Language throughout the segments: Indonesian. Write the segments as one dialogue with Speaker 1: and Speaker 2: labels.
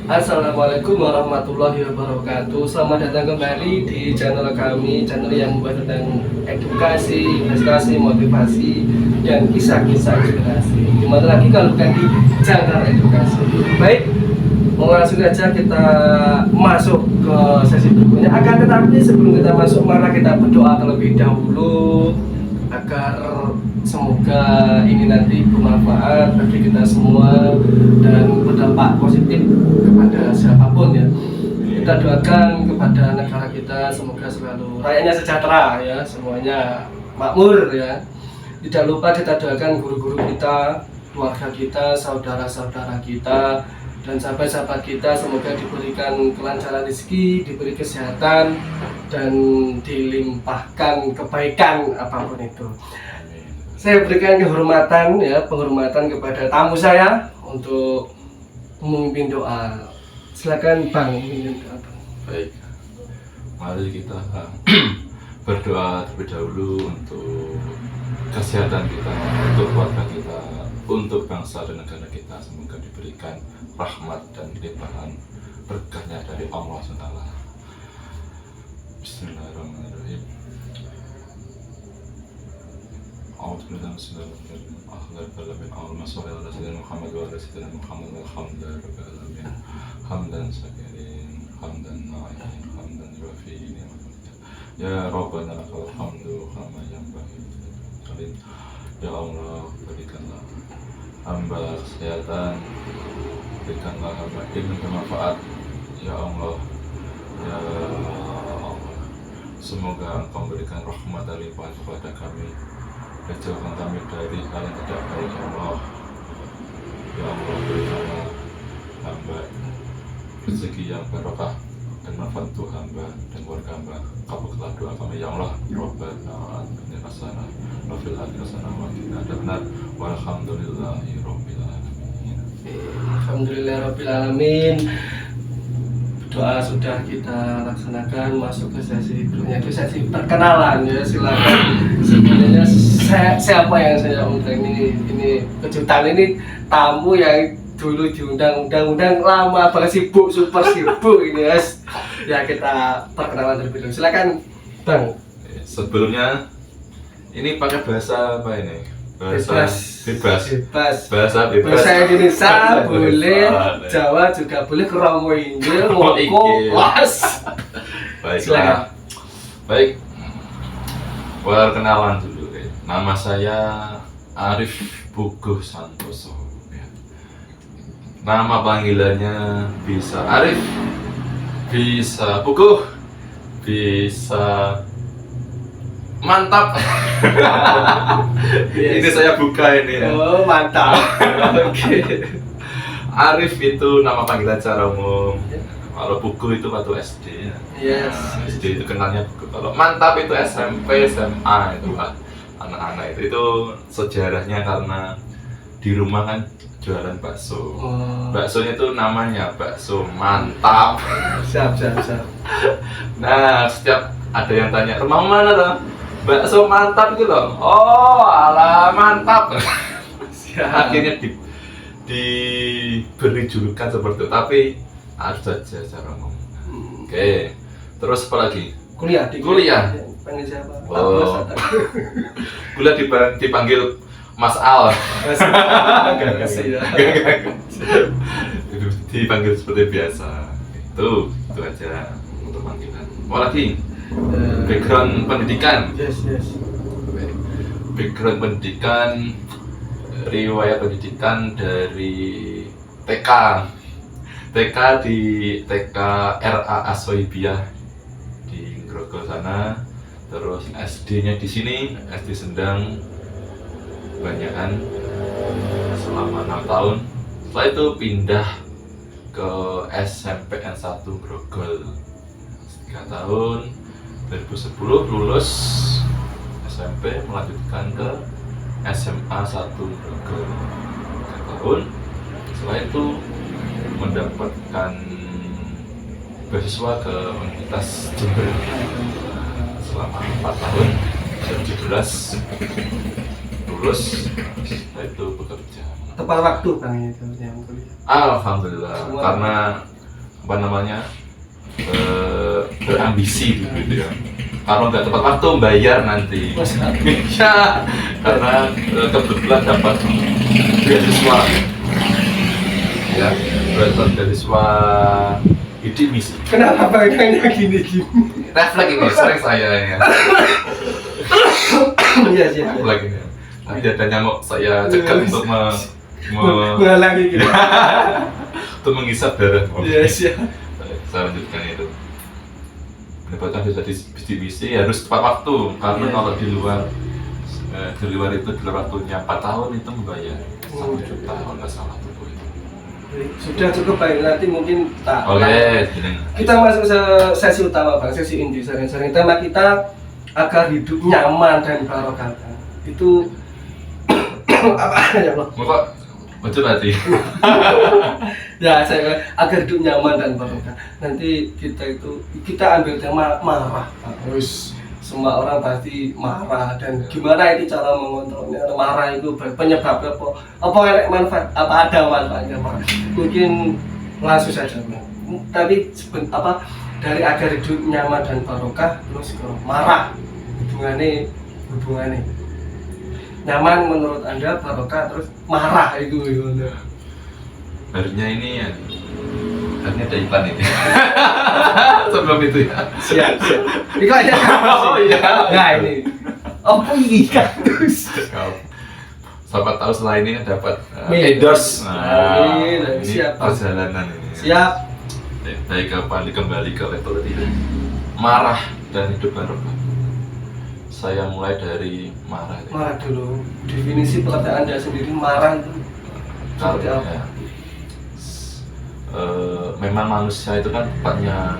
Speaker 1: Assalamualaikum warahmatullahi wabarakatuh. Selamat datang kembali di channel kami, channel yang membahas tentang edukasi, prestasi, motivasi, dan kisah-kisah inspirasi. Dimana lagi kalau bukan di channel edukasi. Baik, langsung saja kita masuk ke sesi berikutnya. Akan tetapi sebelum kita masuk, mari kita berdoa terlebih dahulu agar semoga ini nanti bermanfaat bagi kita semua dan berdampak positif kepada siapapun ya. Kita doakan kepada negara kita semoga selalu rakyatnya sejahtera ya, semuanya makmur ya. Tidak lupa kita doakan guru-guru kita, keluarga kita, saudara-saudara kita, dan sahabat-sahabat kita semoga diberikan kelancaran rezeki, diberi kesehatan, dan dilimpahkan kebaikan apapun itu. Saya berikan kehormatan ya, penghormatan kepada tamu saya untuk memimpin doa. Silakan Bang, memimpin doa.
Speaker 2: Baik, mari kita berdoa terlebih dahulu untuk kesehatan kita, untuk keluarga kita, untuk bangsa dan negara kita. Semoga diberikan rahmat dan limpahan berkahnya dari Allah SWT. Bismillahirrahmanirrahim. Allahumma sholli ala sayyidina Muhammad wa ala sayyidina Muhammad walhamdulillahi rabbil alamin. Hamdan syakirin, hamdan na'imin, hamdan yuafi ni'matak. Ya Rabbana lakal hamdu kama yanbaghi li Ya Allah, berikanlah hamba kesehatan, berikanlah hamba ilmu bermanfaat. Ya Allah, ya Allah, semoga Engkau memberikan rahmat dan limpahan kepada kami, dan jauhkan kami dari hal yang tidak baik. Ya Allah, ya Allah, berikanlah hamba rezeki yang barokah dan manfaat untuk hamba dan keluarga hamba. Kabulkanlah doa kami ya Allah. Rabbana atina hasanah wa fil akhirati hasanah wa qina adzabannar. Walhamdulillahi rabbil alamin.
Speaker 1: Alhamdulillahirabbil alamin. Doa sudah kita laksanakan, masuk ke sesi berikutnya, itu sesi perkenalan ya. Silakan. Sebenarnya siapa yang saya undang ini kejutan, ini tamu yang dulu diundang lama banget, sibuk, super sibuk ini guys. Ya kita perkenalan terlebih dahulu. Silakan Bang.
Speaker 2: Sebelumnya ini pakai bahasa apa ini? Bebas. Bahasa bebas.
Speaker 1: Bahasa Indonesia boleh, Jawa juga boleh, Kromo Inggil, Moko, Was.
Speaker 2: Baiklah. Baik. Perkenalan dulu. Nama saya Arif Puguh Santoso. Nama panggilannya bisa Arif, bisa Puguh, bisa Mantap. Yes. Ini saya buka ini ya.
Speaker 1: Oh, mantap. Oke.
Speaker 2: Arif itu nama panggilan secara umum. Kalau Puguh itu waktu SD ya.
Speaker 1: Yes.
Speaker 2: Nah, SD itu kenalnya Puguh. Kalau Mantap itu SMP, SMA itu Pak. Anak-anak itu sejarahnya karena di rumah kan jualan bakso. Baksonya itu namanya bakso Mantap.
Speaker 1: Siap.
Speaker 2: Nah, setiap ada yang tanya, rumah mana tuh? Bakso Mantap gitu loh. Oh, alah Mantap. Akhirnya diberi julukan seperti itu, tapi harus saja secara umum. Oke. Terus apa lagi?
Speaker 1: Kuliah. Panggil siapa?
Speaker 2: Oh. Kuliah dipanggil Mas Al. Dipanggil seperti biasa. Itu aja untuk panggilan. Mau lagi? Background pendidikan.
Speaker 1: Yes.
Speaker 2: Background pendidikan, riwayat pendidikan dari TK di TK RA Asoibiyah di Grogol sana. Terus SD-nya di sini, SD Sendang Banyakan selama 6 tahun. Setelah itu pindah ke SMPN 1 Grogol 3 tahun. 2010 lulus SMP, melanjutkan ke SMA 1 Grogol 3 tahun. Setelah itu mendapatkan beasiswa ke Universitas Jember selama 4 tahun. 2017 lulus, setelah itu bekerja.
Speaker 1: Tepat waktu Bang itu yang kuliah.
Speaker 2: Alhamdulillah,
Speaker 1: semua.
Speaker 2: karena apa namanya berambisi gitu ya. Kalau nggak tepat waktu bayar nanti. Ya, karena kebetulan dapat beasiswa ya, beasiswa ide misi.
Speaker 1: Kenapa banyaknya gini-gini?
Speaker 2: Refleks ini sering saya ya.
Speaker 1: Iya sih.
Speaker 2: Refleks ini. Tapi ada nyamuk saya cegat untuk
Speaker 1: menghalangi gitu.
Speaker 2: untuk menghisap darah.
Speaker 1: Iya sih.
Speaker 2: Saya lanjutkan itu. Mendapatkan visi harus tepat waktu karena kalau di luar itu di luar waktunya 4 tahun itu membayar 1 juta kalau nggak salah tuh itu.
Speaker 1: Sudah cukup baik, nanti mungkin tak.
Speaker 2: Oke,
Speaker 1: kita masuk ke sesi utama Bang, sesi inti sering-sering tema kita agar hidup nyaman dan barokah. Itu apa ya Allah?
Speaker 2: Kok betul hati.
Speaker 1: Ya saya agar hidup nyaman dan barokah. Nanti kita ambil tema marah. Terus semua orang pasti marah dan gimana itu cara mengontrolnya. Marah itu penyebabnya apa elek manfaat, apa ada manfaatnya marah. Mungkin langsung saja Bang. Tapi dari agar hidup nyaman dan barokah terus ke marah hubungannya nyaman menurut Anda, barokah terus marah itu gimana?
Speaker 2: Harusnya ini ya, harusnya ada iklan ini. Sebelum itu ya.
Speaker 1: Siap. Iklannya.
Speaker 2: Oh iya.
Speaker 1: Nah ini. Apa ini kaktus?
Speaker 2: Siapa tahu setelah ini dapat
Speaker 1: endorse.
Speaker 2: Ini
Speaker 1: Siap.
Speaker 2: perjalanan ini.
Speaker 1: Siap.
Speaker 2: Baik kembali ke level ini. Marah dan hidup barokah. Saya mulai dari marah.
Speaker 1: Marah dulu. Definisi pengertian Anda sendiri marah itu seperti apa?
Speaker 2: Ya, memang manusia itu kan tempatnya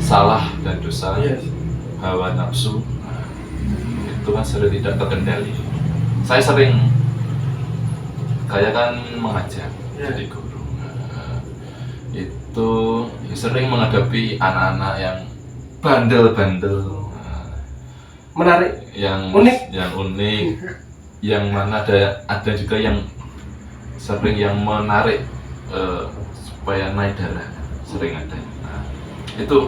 Speaker 2: salah dan dosa,
Speaker 1: Yes.
Speaker 2: hawa nafsu itu kan sering tidak terkendali. Saya sering, saya kan mengajar, jadi guru. Itu sering menghadapi anak-anak yang bandel-bandel,
Speaker 1: Menarik.
Speaker 2: yang
Speaker 1: Unik.
Speaker 2: yang mana ada juga yang sering yang menarik supaya naik darah, sering ada. Nah, itu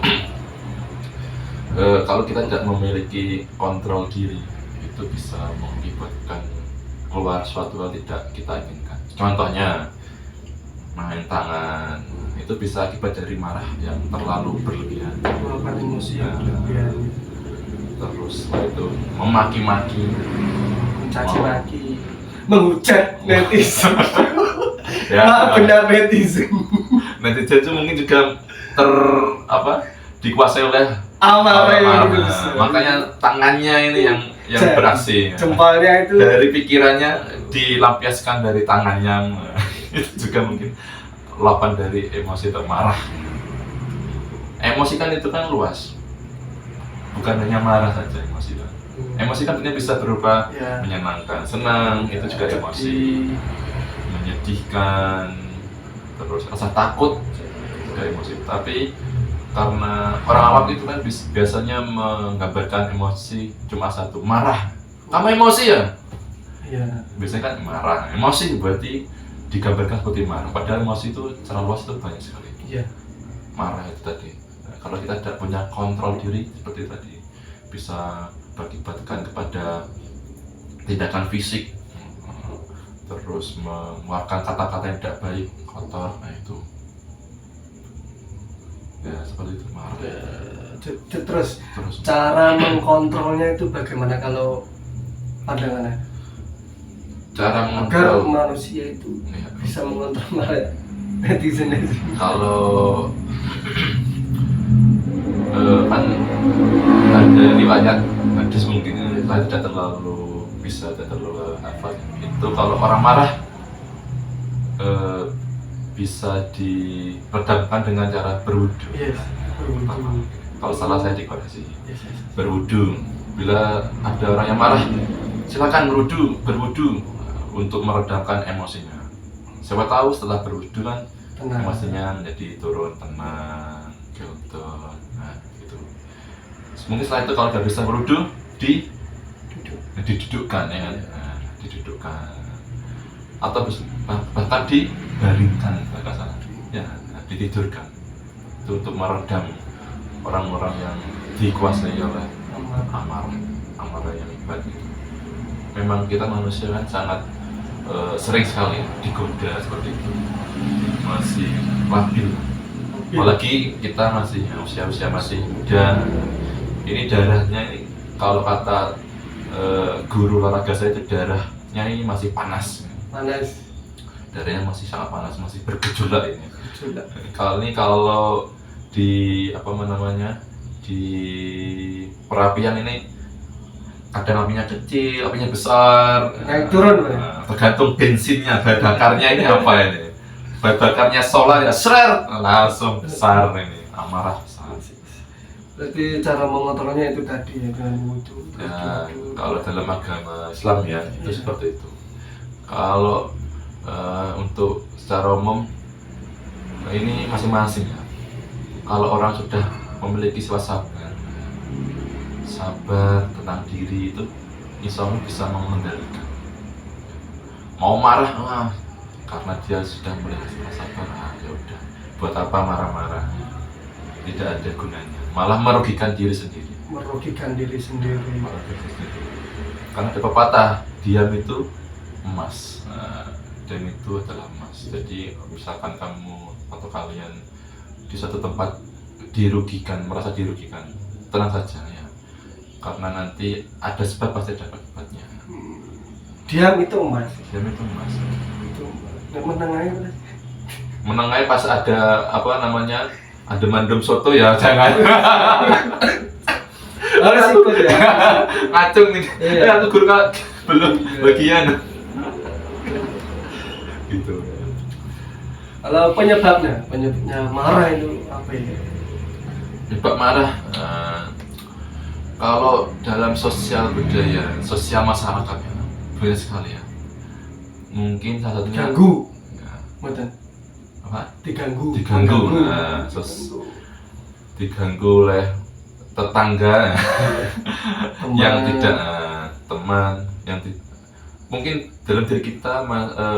Speaker 2: kalau kita tidak memiliki kontrol diri itu bisa mengakibatkan keluar suatu hal tidak kita inginkan. Contohnya main tangan itu bisa akibat dari marah yang terlalu berlebihan.
Speaker 1: Meluapkan emosi yang berlebihan.
Speaker 2: Terus setelah itu memaki-maki,
Speaker 1: Mencaci maki, menghujat netizen.
Speaker 2: ya,
Speaker 1: Benar netizen.
Speaker 2: netizen itu mungkin juga dikuasai oleh
Speaker 1: Amarah.
Speaker 2: makanya tangannya ini yang beraksi.
Speaker 1: Jempolnya itu
Speaker 2: Dari pikirannya dilampiaskan dari tangannya. Itu juga mungkin luapan dari emosi atau marah. Emosi kan itu kan luas, bukan hanya marah saja emosi kan. Emosi kan bisa berupa menyenangkan, senang, itu juga emosi. Menyedihkan, terus rasa takut juga emosi. Tapi karena orang awam itu kan biasanya menggambarkan emosi cuma satu, marah. Kamu emosi ya?
Speaker 1: Iya.
Speaker 2: Biasanya kan marah. Emosi berarti digambarkan seperti marah. Padahal emosi itu secara luas itu banyak sekali.
Speaker 1: Iya.
Speaker 2: Marah itu tadi. Nah, kalau kita tidak punya kontrol diri seperti tadi, bisa berakibatkan kepada tindakan fisik, terus mengeluarkan kata-kata yang tidak baik, kotor, nah itu. Ya seperti itu marah.
Speaker 1: Terus cara mengkontrolnya itu bagaimana kalau pandangannya?
Speaker 2: Cara
Speaker 1: Agar
Speaker 2: mengontrol
Speaker 1: manusia itu
Speaker 2: ya.
Speaker 1: bisa mengontrol marah netizen.
Speaker 2: Kalau kan ada riwayat hadis mungkin saya tidak terlalu hafal. Itu kalau orang marah bisa diredamkan dengan cara berwudu.
Speaker 1: Yes.
Speaker 2: Kalau salah saya dikoreksi. Berwudu. Bila ada orang yang marah, silakan berwudu untuk meredamkan emosinya. Siapa tahu setelah berwudu kan emosinya menjadi turun, tenang, gitu. Nah, gitu. Mungkin setelah itu kalau nggak bisa berwudu, didudukkan ya kan? Nah, didudukkan. Atau bahkan dibaringkan, bahkan salah. Ya, ditidurkan. itu untuk meredam orang-orang yang dikuasai oleh amarah yang hebat itu. Memang kita manusia kan sangat sering sekali digoda seperti itu, masih labil. Apalagi kita masih usia masih muda. Ini darahnya ini, kalau kata guru olahraga saya itu darahnya ini masih panas. Darahnya masih sangat panas, masih bergejolak ini. Kalau di di perapian ini kadang apinya kecil, apinya besar,
Speaker 1: naik turun,
Speaker 2: tergantung bensinnya, bahan bakarnya ini apa ini. Bahan bakarnya solar ya, langsung besar ini, amarah besar.
Speaker 1: Berarti cara mengontrolnya itu tadi ya, dengan wudhu.
Speaker 2: Ya, kalau dalam agama Islam ya, itu seperti itu. Kalau untuk secara umum ini masing-masing ya. Kalau orang sudah memiliki sifat sabar, tenang diri, itu insya Allah bisa mengendalikan. Mau marah karena dia sudah memiliki sifat sabar, ya udah. Buat apa marah-marah? Tidak ada gunanya. Malah merugikan diri sendiri. Karena ada pepatah, diam itu emas. Dan itu adalah emas. Jadi misalkan kamu atau kalian di satu tempat merasa dirugikan, tenang saja ya, karena nanti ada sebab, pasti ada akibatnya.
Speaker 1: Diam itu emas.
Speaker 2: Menengai pas ada ada mandem soto ya jangan.
Speaker 1: Harus ikut ya.
Speaker 2: Ngacung nih.
Speaker 1: Iya.
Speaker 2: Aku guru belum bagian. Gitu.
Speaker 1: Kalau penyebabnya marah itu apa ya?
Speaker 2: Penyebab marah, kalau dalam sosial budaya, sosial masyarakat ya, banyak sekali ya. Mungkin salah satunya
Speaker 1: Diganggu.
Speaker 2: Ya. Apa?
Speaker 1: Diganggu.
Speaker 2: Diganggu oleh tetangga yang tidak teman yang mungkin dalam diri kita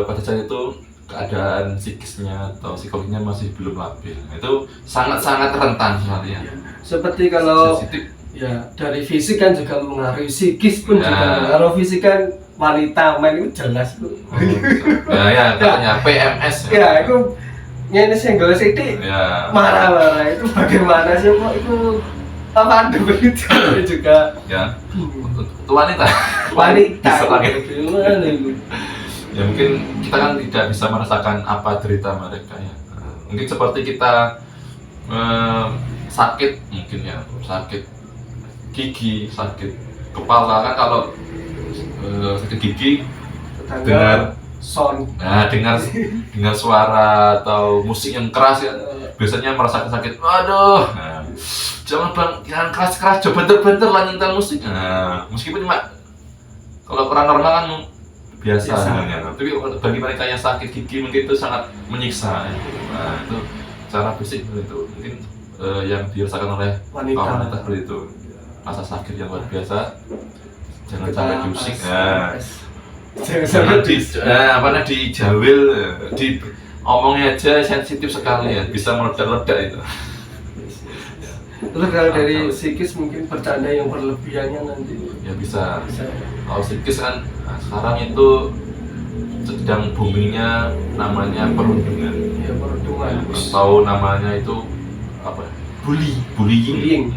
Speaker 2: pada saat itu keadaan psikisnya atau psikologinya masih belum labil. Itu sangat-sangat rentan sekali ya.
Speaker 1: Seperti kalau
Speaker 2: sensitif.
Speaker 1: Ya dari fisik kan juga mempengaruhi, psikis pun
Speaker 2: Ya.
Speaker 1: juga. Kalau fisik kan wanita main itu jelas tuh.
Speaker 2: Ya katanya PMS.
Speaker 1: Ya itu ini senggol sidik
Speaker 2: Ya.
Speaker 1: marah-marah itu bagaimana sih kok itu apa ada begitu juga
Speaker 2: Ya. Itu wanita.
Speaker 1: wanita
Speaker 2: Diserang.
Speaker 1: gimana itu?
Speaker 2: Ya mungkin kita kan tidak bisa merasakan apa derita mereka ya. Mungkin seperti kita sakit, mungkin ya sakit gigi, sakit kepala kan, kalau sakit gigi dengar dengar suara atau musik yang keras ya, biasanya merasakan sakit. Aduh, jangan bang, jangan keras-keras, coba bentar-bentar lah nyentil musik. Meskipun cuma kalau orang normal kan biasa sebenarnya, tapi bagi mereka yang sakit gigi mungkin itu sangat menyiksa ya. Itu secara fisik itu mungkin yang dirasakan oleh kaum wanita seperti itu, rasa sakit yang luar biasa. Jangan sampai diusik, jangan dijawil, omongnya aja sensitif sekali ya, bisa meledak-ledak itu.
Speaker 1: Terus kalau dari psikis mungkin bercanda yang berlebihannya nanti
Speaker 2: Ya bisa. Kalau psikis kan sekarang itu sedang boomingnya namanya perundungan.
Speaker 1: Ya perundungan.
Speaker 2: Atau namanya itu apa? Bullying.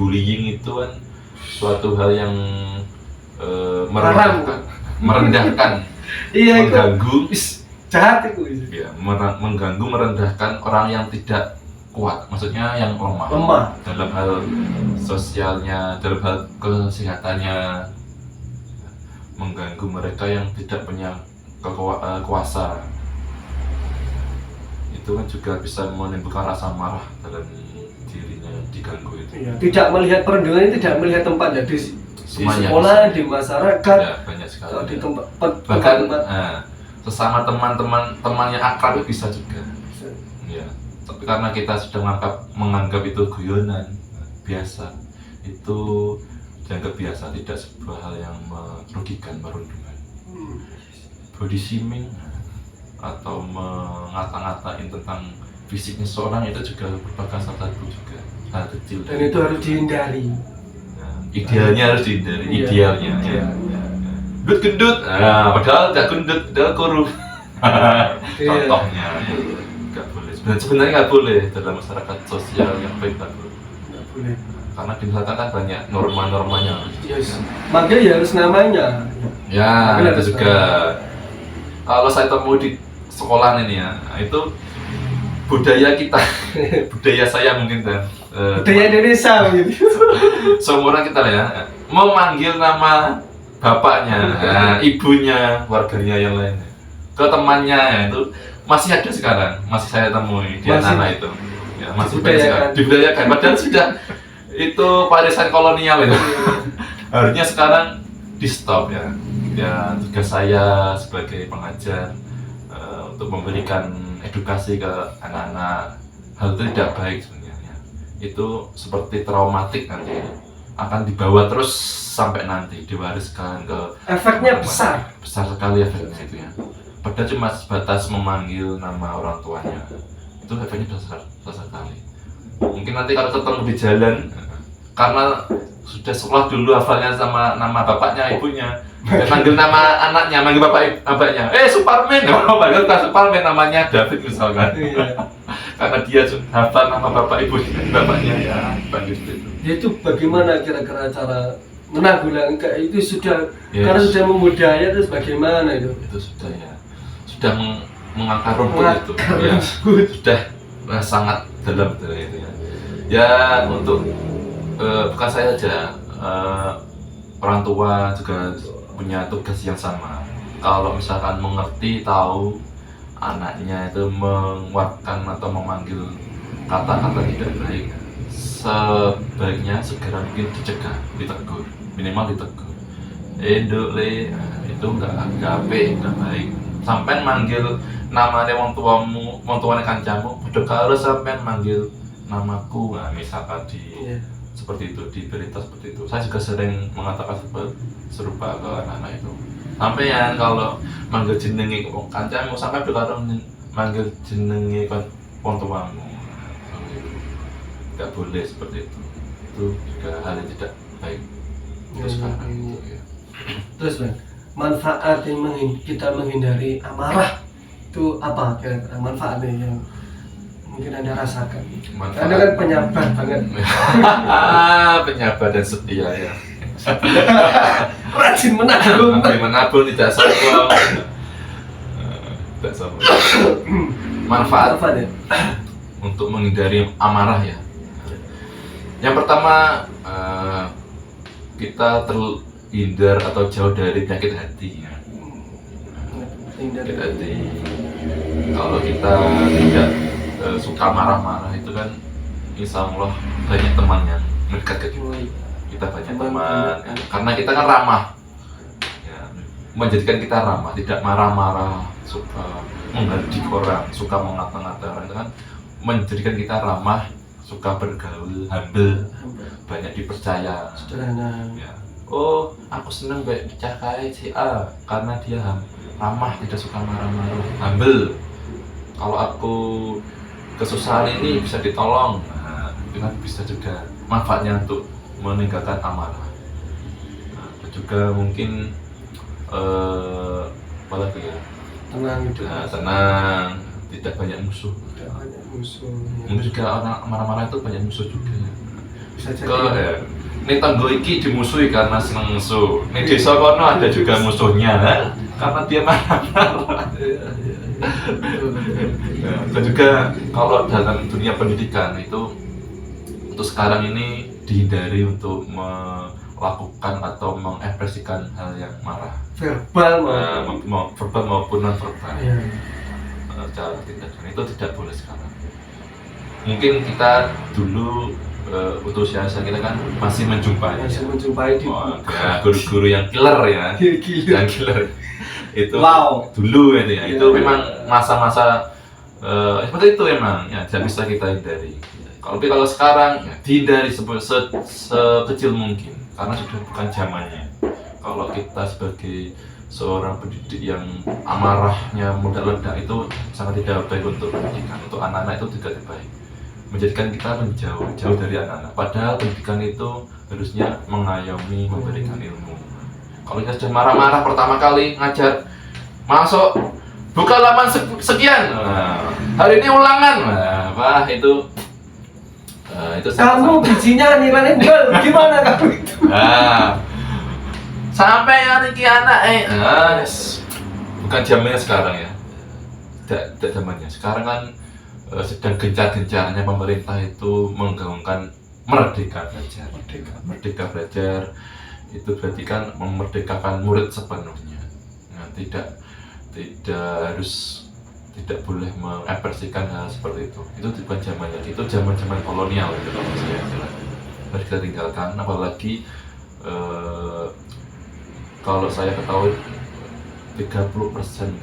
Speaker 2: Bullying itu kan suatu hal yang merendahkan,
Speaker 1: Iya,
Speaker 2: mengganggu,
Speaker 1: jahat itu.
Speaker 2: Ya, mengganggu, merendahkan orang yang tidak kuat, maksudnya yang lemah dalam hal sosialnya, dalam hal kesehatannya, mengganggu mereka yang tidak punya kuasa. Itu kan juga bisa menimbulkan rasa marah dalam dirinya, diganggu itu.
Speaker 1: Iya, tidak melihat perundungan ini, tidak melihat tempat ya, di sekolah, di masyarakat,
Speaker 2: ya, banyak sekali.
Speaker 1: di tempat
Speaker 2: bahkan sesama teman yang akrab itu bisa juga. Ya, tapi karena kita sudah menganggap itu guyonan biasa, itu dianggap biasa, tidak sebuah hal yang merugikan, merundungan. Body shaming atau mengata-ngatain tentang fisiknya seorang itu juga merupakan salah satu juga hal kecil.
Speaker 1: Dan itu harus dihindari.
Speaker 2: Nah, idealnya harus dihindari,
Speaker 1: Iya.
Speaker 2: idealnya.
Speaker 1: Iya.
Speaker 2: Gendut, padahal nggak gendut, padahal kurus.
Speaker 1: Iya.
Speaker 2: Contohnya, nggak boleh. Sebenarnya nggak boleh dalam masyarakat sosial yang baik, nggak boleh.
Speaker 1: Nggak boleh.
Speaker 2: Karena di masyarakat kan banyak norma-normanya.
Speaker 1: Yes. Makanya ya harus namanya.
Speaker 2: Ya,
Speaker 1: Tapi
Speaker 2: itu
Speaker 1: harus
Speaker 2: juga. Kalau saya temu di sekolah ini ya, itu budaya kita, budaya saya mungkin dan
Speaker 1: Budaya Indonesia gitu.
Speaker 2: seumuran kita lah ya, mau manggil nama bapaknya, ibunya, warganya yang lainnya, ke temannya ya, itu masih ada sekarang, masih saya temui di
Speaker 1: Masih.
Speaker 2: anak itu, ya, masih banyak
Speaker 1: Dibudayakan.
Speaker 2: sekarang. Dibudayakan, padahal sudah itu warisan kolonial itu. Harusnya sekarang di stop ya. Ya tugas saya sebagai pengajar untuk memberikan edukasi ke anak-anak, hal itu tidak baik sebenarnya. Itu seperti traumatik nanti, akan dibawa terus sampai nanti diwariskan ke
Speaker 1: Efeknya
Speaker 2: teman-teman.
Speaker 1: besar.
Speaker 2: Besar sekali efeknya itu ya. Padahal cuma sebatas memanggil nama orang tuanya, itu efeknya besar sekali. Mungkin nanti kalau ketemu di jalan, karena sudah sekolah dulu hafalnya sama nama bapaknya, ibunya, dan manggil nama anaknya, manggil bapaknya, Superman, padahal bukan Superman, namanya David misalkan.
Speaker 1: Iya.
Speaker 2: Karena dia hafal nama bapak ibunya, bapaknya ya panggil itu.
Speaker 1: Itu bagaimana kira-kira cara menanggulangi kayak itu sudah
Speaker 2: Yes.
Speaker 1: karena sudah membudaya terus bagaimana itu?
Speaker 2: Itu sudah ya, sudah mengakar rumput itu,
Speaker 1: Mengakar
Speaker 2: ya,
Speaker 1: rumput.
Speaker 2: sudah sangat dalam itu ya. Ya untuk bukan saya aja, orang tua juga punya tugas yang sama. Kalau misalkan mengerti, tahu anaknya itu menguatkan atau memanggil kata-kata tidak baik, sebaiknya segera mungkin dicegah, ditegur, minimal ditegur. Nduk le, itu enggak apik, enggak baik. Sampai manggil namanya wong tuamu, wong tuane kancamu, padha karo sampean manggil namaku, misalkan di
Speaker 1: Iya.
Speaker 2: seperti itu, di berita seperti itu. Saya juga sering mengatakan serupa ke anak-anak itu. Sampai ya kalau manggil jenenge kancamu, sampai berkata manggil jenenge wong tuamu. Tidak boleh seperti itu. Itu juga hal yang tidak baik untuk sekarang. Ya.
Speaker 1: Terus Bang, manfaat yang kita menghindari amarah itu apa kira-kira manfaatnya yang mungkin Anda rasakan? Anda kan penyabar banget.
Speaker 2: Penyabar dan setia ya.
Speaker 1: Rajin menabung.
Speaker 2: Menabung tidak sombong. Tidak sombong. Manfaat
Speaker 1: Manfaat ya?
Speaker 2: untuk menghindari amarah ya. Yang pertama, kita terhindar atau jauh dari penyakit hati ya. Penyakit hati. Kalau kita tidak suka marah-marah itu kan, insya Allah banyak teman yang mendekat ke kita. Kita banyak teman ya. Karena kita kan ramah ya, menjadikan kita ramah, tidak marah-marah, suka menghardik orang, suka mengata-ngata orang, itu kan menjadikan kita ramah, suka bergaul, humble, banyak dipercaya,
Speaker 1: Sederhana.
Speaker 2: ya. Oh, aku seneng baik dicakai si A karena dia ramah, tidak suka marah-marah, humble. Kalau aku kesusahan ini bisa ditolong, nah, itu kan bisa juga manfaatnya untuk meningkatkan amarah. Nah, juga mungkin apa lagi ya?
Speaker 1: Tenang hidup.
Speaker 2: Nah, tenang, tidak banyak musuh.
Speaker 1: Tidak banyak musuh.
Speaker 2: Mungkin juga orang marah-marah itu banyak musuh juga.
Speaker 1: Bisa jadi.
Speaker 2: Ini tanggo iki dimusuhi karena seneng musuh. Ini desa kono ada juga musuhnya, karena dia marah-marah. Dan juga kalau dalam dunia pendidikan itu untuk sekarang ini dihindari untuk melakukan atau mengekspresikan hal yang marah,
Speaker 1: Verbal
Speaker 2: verbal maupun non verbal.
Speaker 1: Ya.
Speaker 2: Cara tindakan itu tidak boleh sekarang. Mungkin kita dulu usia kita kan masih menjumpai
Speaker 1: Menjumpai di
Speaker 2: guru-guru yang killer ya,
Speaker 1: Gila.
Speaker 2: yang killer itu
Speaker 1: Wow.
Speaker 2: dulu itu ya, itu
Speaker 1: Ya.
Speaker 2: memang masa-masa seperti itu memang ya, tidak bisa kita hindari. Kalau sekarang ya, dihindari sekecil mungkin karena sudah bukan zamannya. Kalau kita sebagai seorang pendidik yang amarahnya meledak itu sangat tidak baik untuk pendidikan, untuk anak-anak itu tidak baik, menjadikan kita menjauh dari anak-anak. Padahal pendidikan itu harusnya mengayomi, memberikan ilmu. Kalau kita sudah marah-marah pertama kali ngajar, masuk buka halaman sekian, hari ini ulangan, wah itu
Speaker 1: kamu bijinya nilainya gimana kamu itu?
Speaker 2: Sampai hari ini anak bukan zamannya sekarang ya, tidak zamannya sekarang kan. Sedang gencar-gencarnya pemerintah itu menggaungkan merdeka belajar itu berarti kan memerdekakan murid sepenuhnya. Nah, tidak boleh mengekspresikan hal seperti itu bukan zamannya, itu zaman kolonial gitu kalau saya bilang. Harus kita tinggalkan, apalagi kalau saya ketahui 30%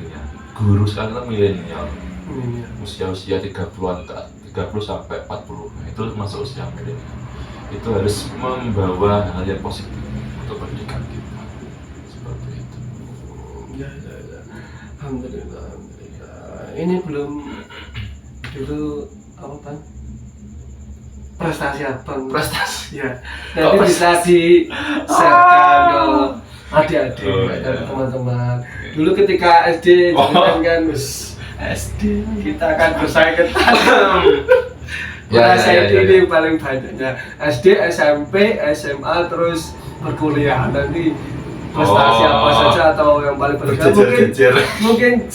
Speaker 2: ya guru sekarang kan milenial, usia 30-an, 30 sampai 40, itu masuk usia milenial. Itu harus membawa hal yang positif untuk pendidikan kita, seperti itu.
Speaker 1: Ya. Alhamdulillah. Ini belum dulu apa Bang? Prestasi apa? Ya. Nanti bisa di-share-kan ke adik-adik dan teman-teman. Dulu ketika SD kan SD kita akan bersaing ketat. Saya ini paling banyaknya SD, SMP, SMA, terus berkuliah. Nanti prestasi apa saja atau yang paling berkesan mungkin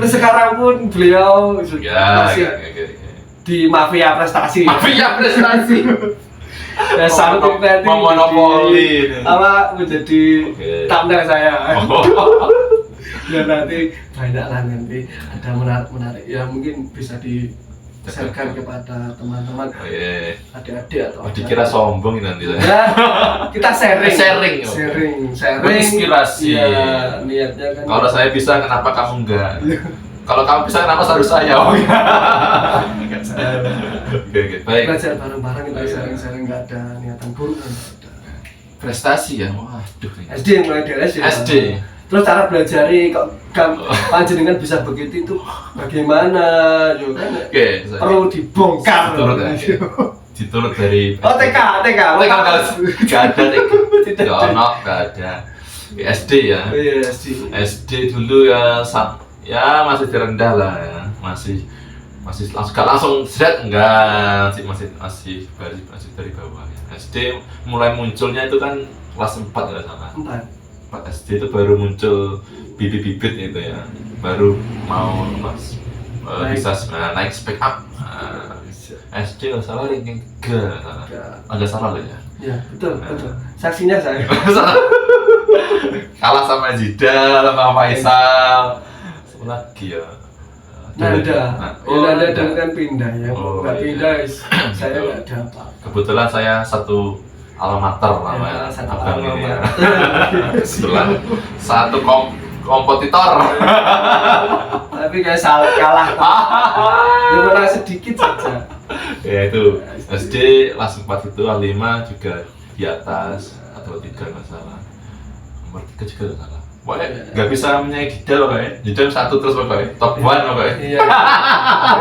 Speaker 1: sekarang pun beliau masih di mafia prestasi. Ya salut nanti
Speaker 2: memonopoli
Speaker 1: apa menjadi thumbnail saya. Ya nanti banyak lah, nanti ada menarik ya, mungkin bisa di-sharekan kepada teman-teman, adik-adik atau
Speaker 2: dikira sombong nanti
Speaker 1: ya, kita sharing
Speaker 2: inspirasi
Speaker 1: ya, niatnya kan
Speaker 2: kalau saya bisa kenapa kamu enggak, kalau kamu bisa kenapa harus saya? Oke, baik.
Speaker 1: Belajar bareng-bareng, kita sharing-sharing, nggak ada niatan buruk, nggak ada.
Speaker 2: Prestasi ya, waduh.
Speaker 1: SD mulai dari SD. Terus cara belajari kok panjenengan bisa begitu itu bagaimana? Juga kan perlu dibongkar.
Speaker 2: Diturut dari.
Speaker 1: Oh TK
Speaker 2: nggak ada. SD ya.
Speaker 1: Iya
Speaker 2: SD dulu ya masih terendah lah ya, masih langsung set enggak, masih dari bawah ya. SD mulai munculnya itu kan kelas 4 nggak salah. 4 SD itu baru muncul bibit-bibit itu ya, baru mau bisa naik speak up. SD nggak salah ranking 3 agak salah loh ya.
Speaker 1: Ya betul. Saksinya saya.
Speaker 2: Kalah sama Zida, sama Faisal, lagi ya.
Speaker 1: Nanda dulu kan pindah ya, nggak pindah, saya nggak dapat.
Speaker 2: Kebetulan saya satu alma mater namanya, abang ini ya. Kebetulan satu kompetitor.
Speaker 1: Tapi kayak kalah. Ya menang sedikit saja.
Speaker 2: Ya itu SD kelas 4 itu, kelas 5 juga di atas atau 3 nggak salah, nomor 3 juga nggak salah. Pokoknya nggak bisa menyaingi Didal pokoknya, Didal 1 terus pokoknya, top 1 pokoknya.
Speaker 1: Iya.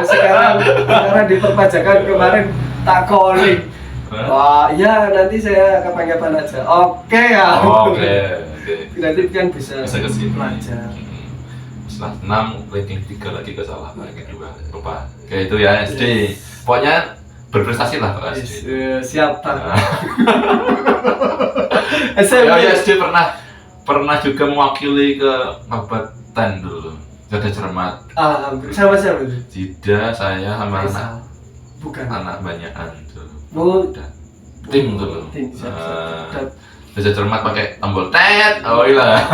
Speaker 1: Sekarang di perpajakan kemarin tak calling. Wah iya, nanti saya kapan-kapan aja. Oke ya.
Speaker 2: Oke.
Speaker 1: Nanti kan bisa
Speaker 2: kesini.
Speaker 1: Belajar.
Speaker 2: Setelah 6 ranking 3 lagi ke salah, ranking 2 lupa. Kayak itu ya SD. Pokoknya berprestasi lah kalau SD.
Speaker 1: Siap Pak.
Speaker 2: Ya SD pernah juga mewakili ke kabupaten dulu. Jaga Cermat.
Speaker 1: Alhamdulillah. Sama siapa itu?
Speaker 2: Tidak, saya sama anak banyakan dulu. Tim dulu. Jaga Cermat pakai tombol tet. Oh iya.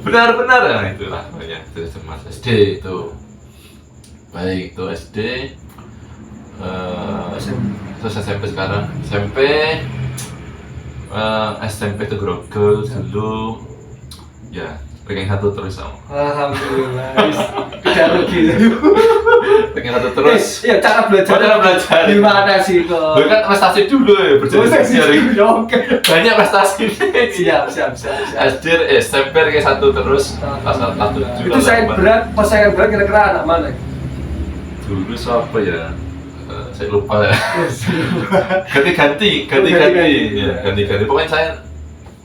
Speaker 2: Benar-benar ya itulah banyak Jaga Cermat SD itu. Baik, itu SD. Terus SMP sekarang. SMP itu Grogol dulu ya, ranking 1 terus sama.
Speaker 1: Alhamdulillah. Tidak rugi.
Speaker 2: pengen satu terus.
Speaker 1: Iya, cara belajar.
Speaker 2: Cara belajar.
Speaker 1: Gimana sih kok?
Speaker 2: Lu kan prestasi dulu ya, berjalan
Speaker 1: Oke.
Speaker 2: banyak prestasi.
Speaker 1: Siap.
Speaker 2: SD, SMP kayak satu terus, pasal satu
Speaker 1: Itu pasangan berat kira-kira anak mana?
Speaker 2: Dulu siapa ya? Saya lupa ya. Ganti-ganti. Ya, pokoknya saya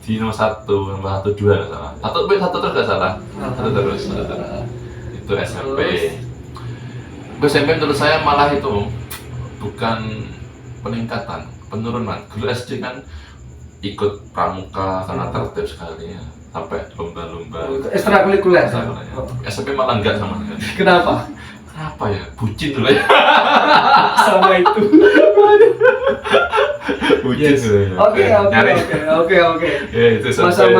Speaker 2: di nomor 1, nomor 1, 2 nggak salah. Satu terus nggak salah. Satu terus. Itu SMP. SMP menurut saya malah itu bukan peningkatan, penurunan. Dulu SD kan ikut pramuka karena tertib sekali ya, sampai lomba-lomba.
Speaker 1: Ekstrakurikuler.
Speaker 2: SMP malah enggak sama sekali.
Speaker 1: Kenapa?
Speaker 2: Kenapa ya? Bucin dulu ya.
Speaker 1: Sama itu.
Speaker 2: Bucin dulu ya.
Speaker 1: Oke.
Speaker 2: Ya itu sampai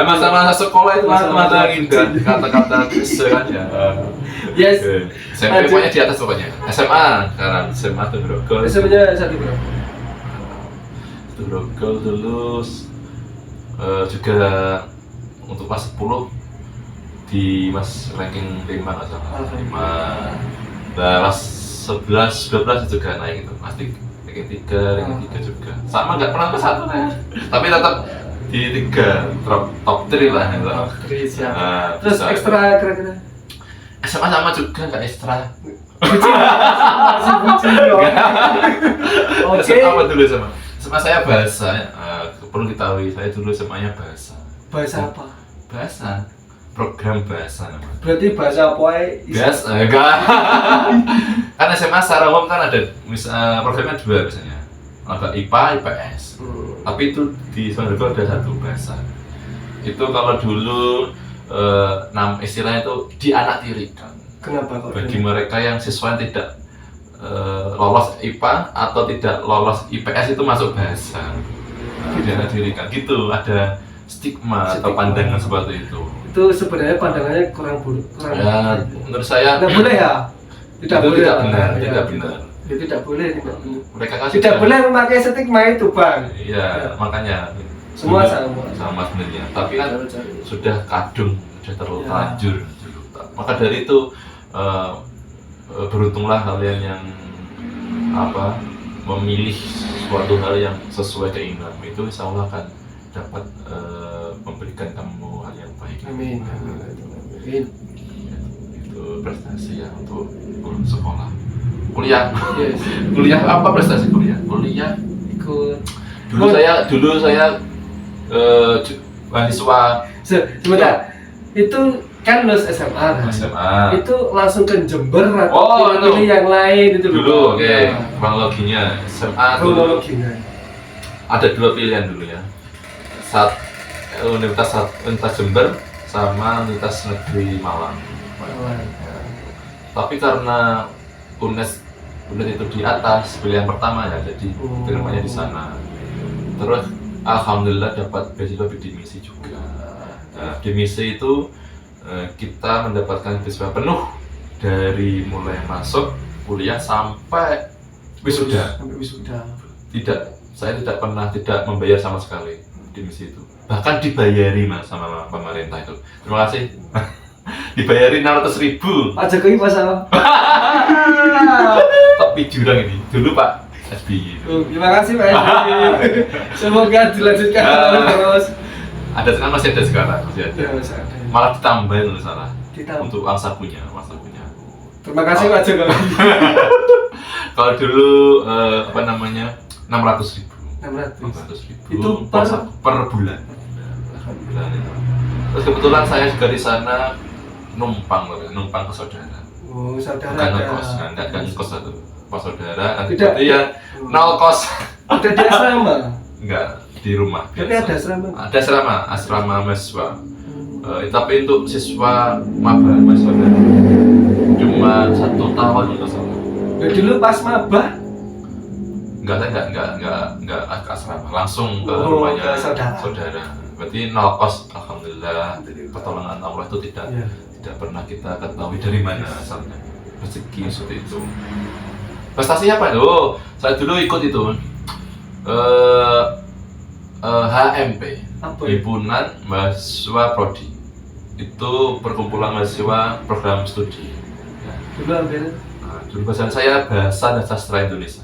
Speaker 2: masa-masa sekolah itu masa-masa indah, kata-kata klise kan ya.
Speaker 1: Yes.
Speaker 2: SMP pokoknya di atas pokoknya. SMA sekarang, SMA tuh Grogol.
Speaker 1: SMA-nya satu bro.
Speaker 2: Itu Grogol dulu juga untuk kelas 10 di Mas ranking 5 nggak salah. 5. Kelas 11, 12 juga naik itu. Pasti ranking 3 juga. Sama nggak pernah ke 1 ya. Tapi tetap di 3 top 3 lah gitu.
Speaker 1: Top 3 siap. Terus
Speaker 2: bisa.
Speaker 1: ekstra kira-kira?
Speaker 2: SMA sama juga nggak ekstra.
Speaker 1: Masih bucin dong. Oke.
Speaker 2: SMA apa dulu SMA saya bahasa. Perlu diketahui saya dulu SMA-nya bahasa.
Speaker 1: Bahasa apa?
Speaker 2: Bahasa. Program bahasa namanya.
Speaker 1: Berarti bahasa apa ya?
Speaker 2: Bahasa enggak. Kan SMA secara umum kan ada programnya 2 biasanya. Ada IPA, IPS. Tapi itu di Samarinda ada satu bahasa. Itu kalau dulu istilahnya itu dianaktirikan.
Speaker 1: Kenapa kok?
Speaker 2: Bagi mereka yang siswa yang tidak lolos IPA atau tidak lolos IPS itu masuk bahasa. Dianaktirikan gitu, ada stigma atau pandangan seperti itu.
Speaker 1: Itu sebenarnya pandangannya kurang buruk.
Speaker 2: Ya, menurut saya
Speaker 1: tidak boleh ya? Tidak boleh.
Speaker 2: Tidak benar.
Speaker 1: Ya, tidak boleh.
Speaker 2: Mereka kan
Speaker 1: tidak boleh memakai stigma itu, Bang.
Speaker 2: Iya, makanya
Speaker 1: semua
Speaker 2: sama sebenarnya. Tapi kan sudah kadung, sudah terlalu terlanjur. Maka dari itu beruntunglah kalian yang memilih suatu hal yang sesuai keinginan. Itu insya Allah akan dapat memberikan kamu hal yang baik.
Speaker 1: Amin.
Speaker 2: Itu prestasi ya untuk sekolah. Kuliah.
Speaker 1: Yes.
Speaker 2: Kuliah apa prestasi kuliah? Kuliah
Speaker 1: ikut.
Speaker 2: Dulu saya mahasiswa.
Speaker 1: Sebentar. Itu kan lulus SMA. Itu langsung ke Jember atau pilih yang lain itu
Speaker 2: dulu? Oke. Kronologinya SMA dulu. Ada 2 pilihan dulu ya. Universitas Jember sama Universitas Negeri Malang. Tapi karena UNES itu di atas pilihan pertama ya, jadi terimanya di sana. Terus alhamdulillah dapat beasiswa bidik misi juga. Nah, di misi itu kita mendapatkan beasiswa penuh dari mulai masuk kuliah sampai wisuda. Saya tidak pernah tidak membayar sama sekali di misi itu. Bahkan dibayari Mas sama pemerintah itu. Terima kasih. Dibayari 600.000.
Speaker 1: Pak Jokowi pasal.
Speaker 2: Tapi jurang ini. Dulu Pak SBY.
Speaker 1: Terima kasih Pak SBY. Semoga dilanjutkan terus.
Speaker 2: Ada sekarang masih ada sekarang masih ada. Malah ditambahin loh salah. Untuk uang sakunya.
Speaker 1: Terima kasih Pak Jokowi.
Speaker 2: Kalau dulu 600.000.
Speaker 1: 600.000. Itu
Speaker 2: per bulan. Terus kebetulan saya juga di sana numpang ke saudara.
Speaker 1: Oh, saudara.
Speaker 2: Bukan ngekos, enggak ngekos satu. Pas saudara, nanti berarti ya 0 kos.
Speaker 1: Ada di asrama?
Speaker 2: Enggak, di rumah.
Speaker 1: Tapi ada asrama?
Speaker 2: Ada asrama mahasiswa. Tapi untuk siswa maba saudara cuma 1 tahun atau sama.
Speaker 1: Ya dulu pas maba?
Speaker 2: Enggak asrama, langsung ke rumahnya saudara. Berarti 0 kos, alhamdulillah. Pertolongan Allah itu tidak pernah kita ketahui dari mana asalnya. Rezeki seperti itu. Prestasinya apa? Saya dulu ikut itu HMP, Himpunan Mahasiswa Prodi. Itu perkumpulan mahasiswa program studi. Ya.
Speaker 1: Dulu ambil
Speaker 2: Jurusan saya Bahasa dan Sastra Indonesia.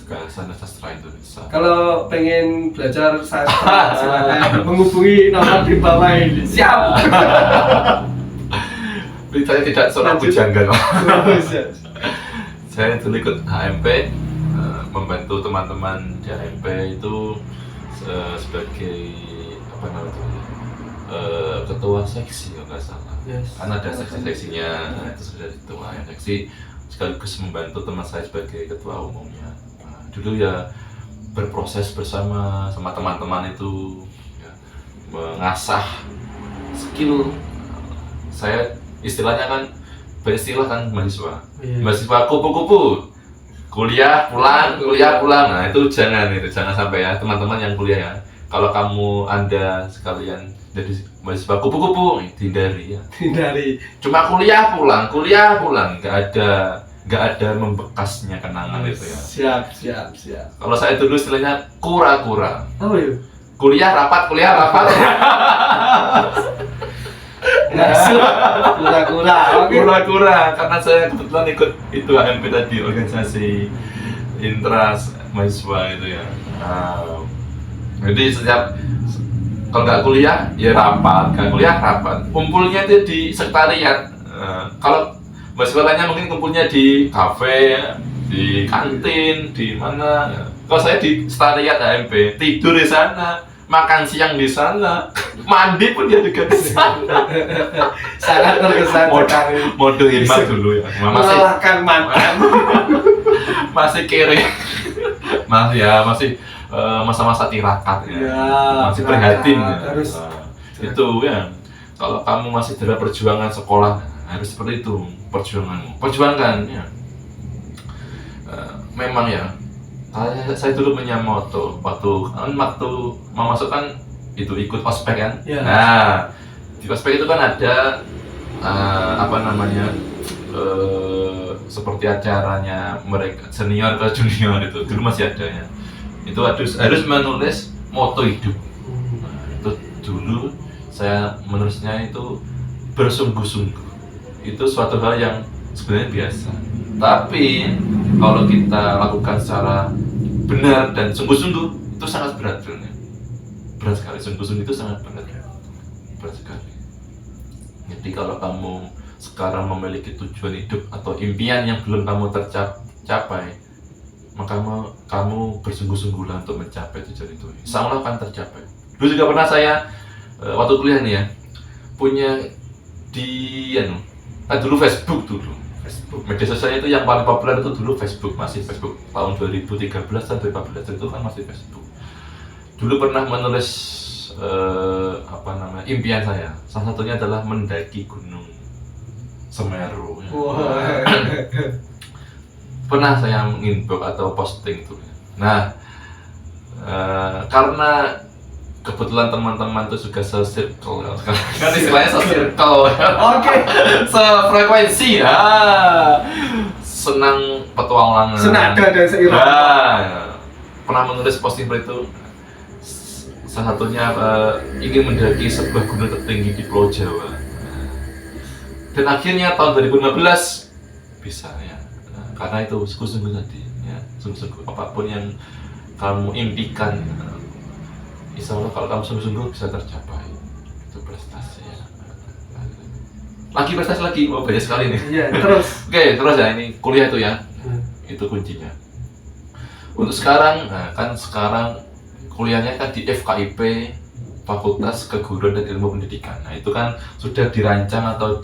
Speaker 2: Bahasa dan Sastra Indonesia.
Speaker 1: kalau pengen belajar sastra silakan menghubungi nomor di bawah ini. Siap.
Speaker 2: Saya tidak seorang
Speaker 1: Lanjut.
Speaker 2: bujangga.
Speaker 1: Siap.
Speaker 2: Saya dulu ikut HMP, membantu teman-teman di HMP itu sebagai apa namanya, ketua seksi kalau nggak salah.
Speaker 1: Yes.
Speaker 2: Karena ada seksi-seksinya, itu sudah ketua seksi, sekaligus membantu teman saya sebagai ketua umumnya. Nah, dulu ya berproses bersama sama teman-teman itu, ya, mengasah skill. Saya istilahnya kan beristilah kan mahasiswa.
Speaker 1: Iya.
Speaker 2: Mahasiswa kupu-kupu, kuliah pulang. Nah itu jangan sampai ya teman-teman yang kuliah ya. Kalau Anda sekalian jadi mahasiswa kupu-kupu, hindari ya.
Speaker 1: Hindari.
Speaker 2: Cuma kuliah pulang, nggak ada membekasnya kenangan itu ya.
Speaker 1: Siap.
Speaker 2: Kalau saya dulu istilahnya kura-kura.
Speaker 1: Oh iya.
Speaker 2: Kuliah rapat.
Speaker 1: Masuk kura-kura. Oke.
Speaker 2: Kura-kura, karena saya kebetulan ikut itu HMP tadi, organisasi intras mahasiswa itu ya. Jadi kalau nggak kuliah ya rapat, kumpulnya itu di sekretariat. Kalau mahasiswa lainnya mungkin kumpulnya di kafe, di kantin, di mana. Kalau saya di sekretariat HMP, tidur di sana, makan siang di sana, mandi pun dia juga di sana.
Speaker 1: Sangat terkesan sekali.
Speaker 2: Mode hemat dulu ya.
Speaker 1: Mengalahkan mantan.
Speaker 2: Masih kere. Masih masa-masa tirakat ya. Masih prihatin ya.
Speaker 1: Harus.
Speaker 2: Itu ya. Kalau kamu masih dalam perjuangan sekolah, harus seperti itu perjuanganmu. Perjuangkan ya. Memang ya. Saya dulu punya moto waktu masuk kan itu ikut ospek kan.
Speaker 1: Ya.
Speaker 2: Nah, di ospek itu kan ada seperti acaranya mereka senior ke junior itu dulu masih ada ya. Itu harus menulis moto hidup. Nah, itu dulu saya menulisnya itu bersungguh-sungguh. Itu suatu hal yang sebenarnya biasa. Tapi kalau kita lakukan secara benar dan sungguh-sungguh itu sangat berat sebenarnya. Berat sekali, sungguh-sungguh itu sangat berat sekali. Jadi kalau kamu sekarang memiliki tujuan hidup atau impian yang belum kamu tercapai, maka kamu bersungguh-sungguhlah untuk mencapai tujuan itu. Insya Allah akan tercapai. Dulu juga pernah saya waktu kuliah nih ya, punya dulu Facebook media sosialnya itu yang paling populer itu dulu masih Facebook tahun 2013 dan 2014 itu kan masih Facebook. Dulu pernah menulis impian saya, salah satunya adalah mendaki Gunung Semeru.
Speaker 1: Wah.
Speaker 2: Pernah saya inbox atau posting tuh. Nah, karena kebetulan teman-teman itu juga se-circle ya. Kan istilahnya se-circle.
Speaker 1: Oke.
Speaker 2: Sefrekuensi ya. Senang petualangan.
Speaker 1: Senada dan seirama.
Speaker 2: Pernah menulis posting itu. Salah satunya ingin mendaki sebuah gunung tertinggi di Pulau Jawa. Dan akhirnya tahun 2015 bisa ya. Karena itu sungguh-sungguh tadi ya, sungguh-sungguh apapun yang kamu impikan, insya Allah kalau kamu sungguh-sungguh bisa tercapai. Itu prestasi ya. Prestasi lagi, banyak sekali nih.
Speaker 1: Iya, terus.
Speaker 2: Oke, terus ya, ini kuliah itu ya. Itu kuncinya. Untuk sekarang, sekarang kuliahnya kan di FKIP, Fakultas Keguruan dan Ilmu Pendidikan. Nah, itu kan sudah dirancang atau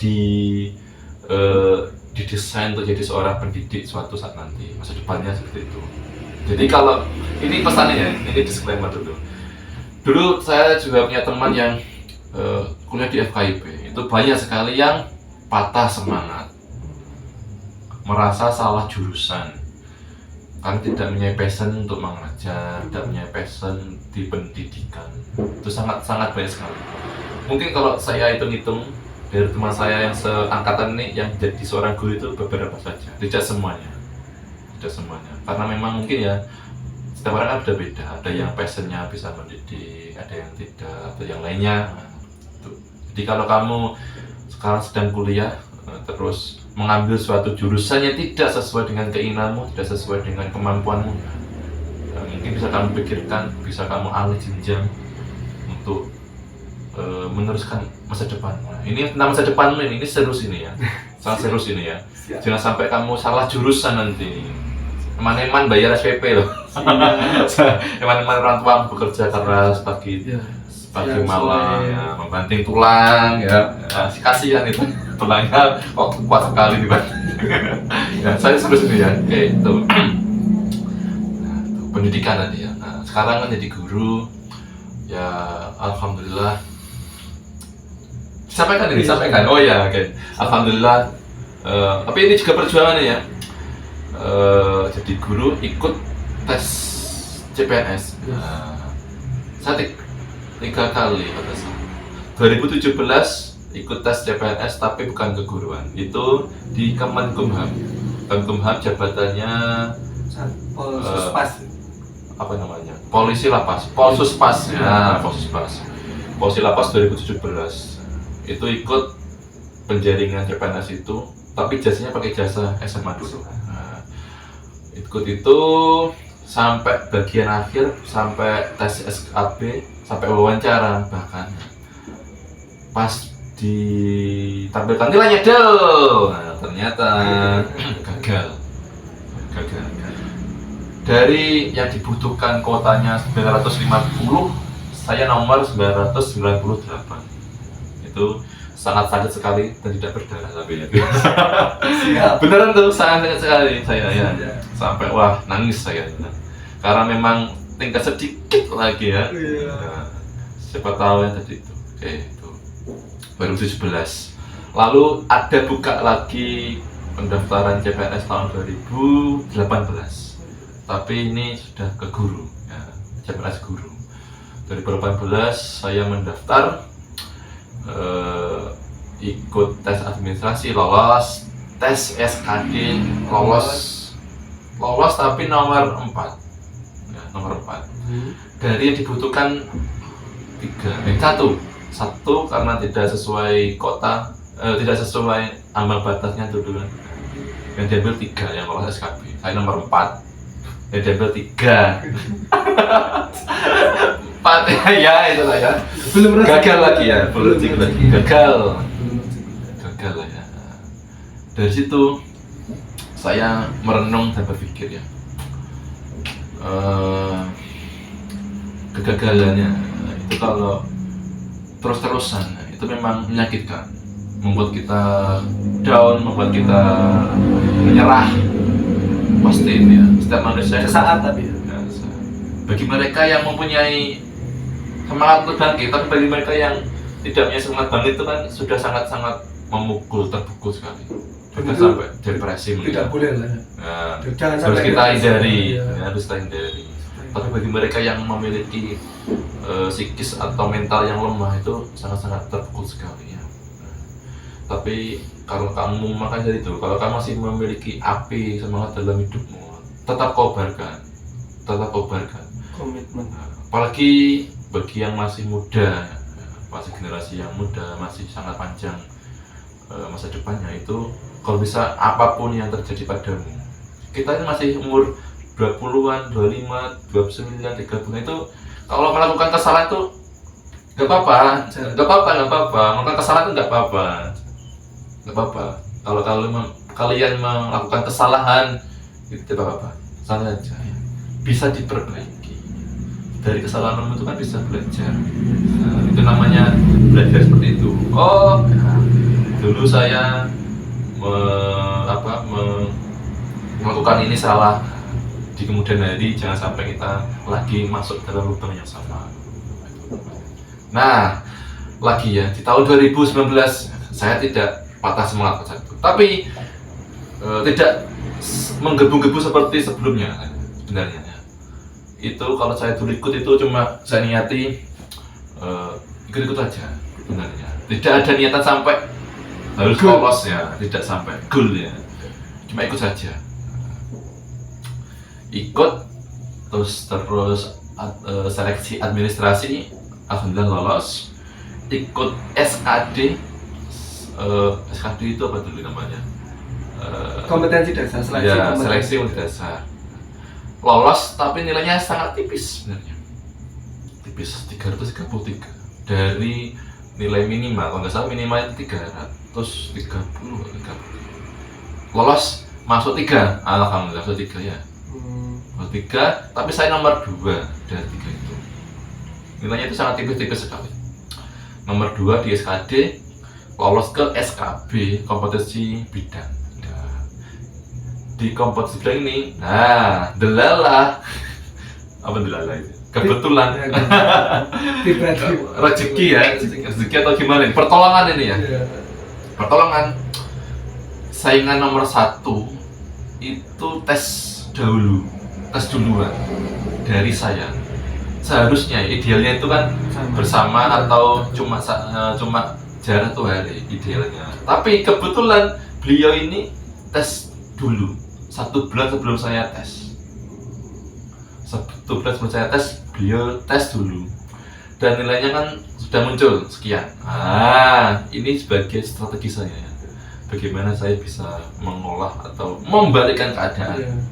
Speaker 2: didesain untuk jadi seorang pendidik suatu saat nanti, masa depannya seperti itu. Jadi kalau ini pesannya ya, ini disclaimer dulu. Dulu saya juga punya teman yang kuliah di FKIP, itu banyak sekali yang patah semangat, merasa salah jurusan, karena tidak punya passion untuk mengajar, tidak punya passion di pendidikan. Itu sangat banyak sekali. Mungkin kalau saya hitung-hitung dari teman saya yang seangkatan ini yang jadi seorang guru itu beberapa saja, tidak semuanya, karena memang mungkin ya setiap orang kan beda, ada yang passionnya bisa mendidik, ada yang tidak, atau yang lainnya. Jadi kalau kamu sekarang sedang kuliah terus mengambil suatu jurusan yang tidak sesuai dengan keinginanmu, tidak sesuai dengan kemampuanmu, mungkin bisa kamu pikirkan, bisa kamu alih jenjang untuk meneruskan masa depan. Ini tentang masa depanmu ini serius ini ya, sangat serius ini ya. Jangan sampai kamu salah jurusan nanti. Eman-eman bayar SPP loh. Eman-eman orang tua bekerja keras pagi malam, ya, membanting tulang, ya, kasihan itu tulangnya kok kuat sekali nih Pak. Ya, saya serius ini ya, kayak itu. Nah, pendidikan tadi ya. Nah, sekarang kan jadi guru, ya alhamdulillah. Disampaikan. Oh ya, oke. Alhamdulillah. Tapi ini juga perjuangan ya. Jadi guru ikut tes CPNS. Saya 3 kali pada saat 2017 ikut tes CPNS tapi bukan keguruan, itu di Kemenkumham. Kemenkumham jabatannya
Speaker 1: Polsuspas.
Speaker 2: Apa namanya? Polisi Lapas, Polsuspas ya, Polisi Lapas 2017. Itu ikut penjaringan CPNS itu, tapi jasanya pakai jasa SMA dulu. Ikut itu sampai bagian akhir, sampai tes SKB, sampai wawancara, bahkan pas ditampilkan nilainya ternyata gagal. Dari yang dibutuhkan kuotanya 950, saya nomor 998. Itu sangat sakit sekali dan tidak berdarah tapi ya. Beneran tuh sangat sekali saya ya. Sampai wah nangis saya. Karena memang tingkat sedikit lagi ya. Nah, siapa tahu ya tadi itu. Oke, itu 2017. Lalu ada buka lagi pendaftaran CPNS tahun 2018. Tapi ini sudah ke guru ya, CPNS guru. 2018 saya mendaftar, ikut tes administrasi, lolos, tes SKD, lolos tapi nomor 4 ya, nomor 4 dari yang dibutuhkan 1 karena tidak sesuai kota, tidak sesuai ambang batasnya dulu kan, yang diambil 3 yang lolos SKB, saya nomor 4 yang diambil 3 4 ya itulah ya, gagal lagi ya, gagal lah ya. Dari situ saya merenung dan berpikir ya, kegagalannya itu kalau terus-terusan itu memang menyakitkan, membuat kita down, membuat kita menyerah. Pasti ini ya, setiap manusia
Speaker 1: sesaat tapi ya.
Speaker 2: Bagi mereka yang mempunyai semangat untuk bangkit, tapi bagi mereka yang tidak punya semangat bangkit itu kan sudah sangat-sangat memukul, terpukul sekali. Sudah sampai depresi.
Speaker 1: Tidak boleh lah.
Speaker 2: Nah,
Speaker 1: Jangan
Speaker 2: harus
Speaker 1: sampai
Speaker 2: kita hindari,
Speaker 1: ya.
Speaker 2: harus kita hindari. Tapi bagi mereka yang memiliki psikis atau mental yang lemah itu sangat-sangat terpukul sekali ya. Tapi kalau kamu makanya itu, kalau kamu masih memiliki api semangat dalam hidupmu, tetap kobarkan,
Speaker 1: komitmen.
Speaker 2: Apalagi bagi yang masih muda, masih generasi yang muda, masih sangat panjang masa depannya, itu kalau bisa apapun yang terjadi padamu, kita ini masih umur 20-an, 25, 29, 30 itu kalau melakukan kesalahan itu gak apa-apa, melakukan kesalahan itu gak apa-apa. Kalau kalian melakukan kesalahan itu tidak apa-apa, santai aja, bisa diperbaiki. Dari kesalahanmu itu kan bisa belajar. Nah, itu namanya belajar seperti itu. Oh, dulu saya melakukan ini salah, di kemudian hari jangan sampai kita lagi masuk dalam lubang yang sama. Nah, lagi ya, di tahun 2019 saya tidak patah semangat pada itu, tapi tidak menggebu-gebu seperti sebelumnya sebenarnya. Itu kalau saya dulu ikut itu cuma saya niati ikut-ikut aja sebenarnya, tidak ada niatan sampai harus lolos ya, tidak sampai goal ya, cuma ikut saja, terus seleksi administrasi, alhamdulillah lolos. Ikut SKD, SKD itu apa dulu namanya,
Speaker 1: kompetensi dasar seleksi.
Speaker 2: Ya, seleksi untuk dasar. Lolos tapi nilainya sangat tipis sebenarnya. Tipis 333 dari nilai minimal, kalau nggak salah minimalnya 330. Lolos masuk 3, alhamdulillah masuk 3 ya. Masuk 3, tapi saya nomor 2 dari 3 itu. Nilainya itu sangat tipis-tipis sekali. Nomor 2 di SKD, lolos ke SKB kompetisi bidang. Nah, di kompetisi bidang ini, nah delalah apa delalah itu? Kebetulan rezeki ya, rezeki atau gimana? Pertolongan ini ya. Pertolongan. Saingan nomor 1 itu tes duluan dari saya. Seharusnya idealnya itu kan bersama atau cuma jarak 1 hari idealnya. Tapi kebetulan beliau ini tes dulu 1 bulan sebelum saya tes. 1 bulan sebelum saya tes, beliau tes dulu. Dan nilainya kan sudah muncul sekian. Ini sebagai strategi saya ya. Bagaimana saya bisa mengolah atau membalikkan keadaan.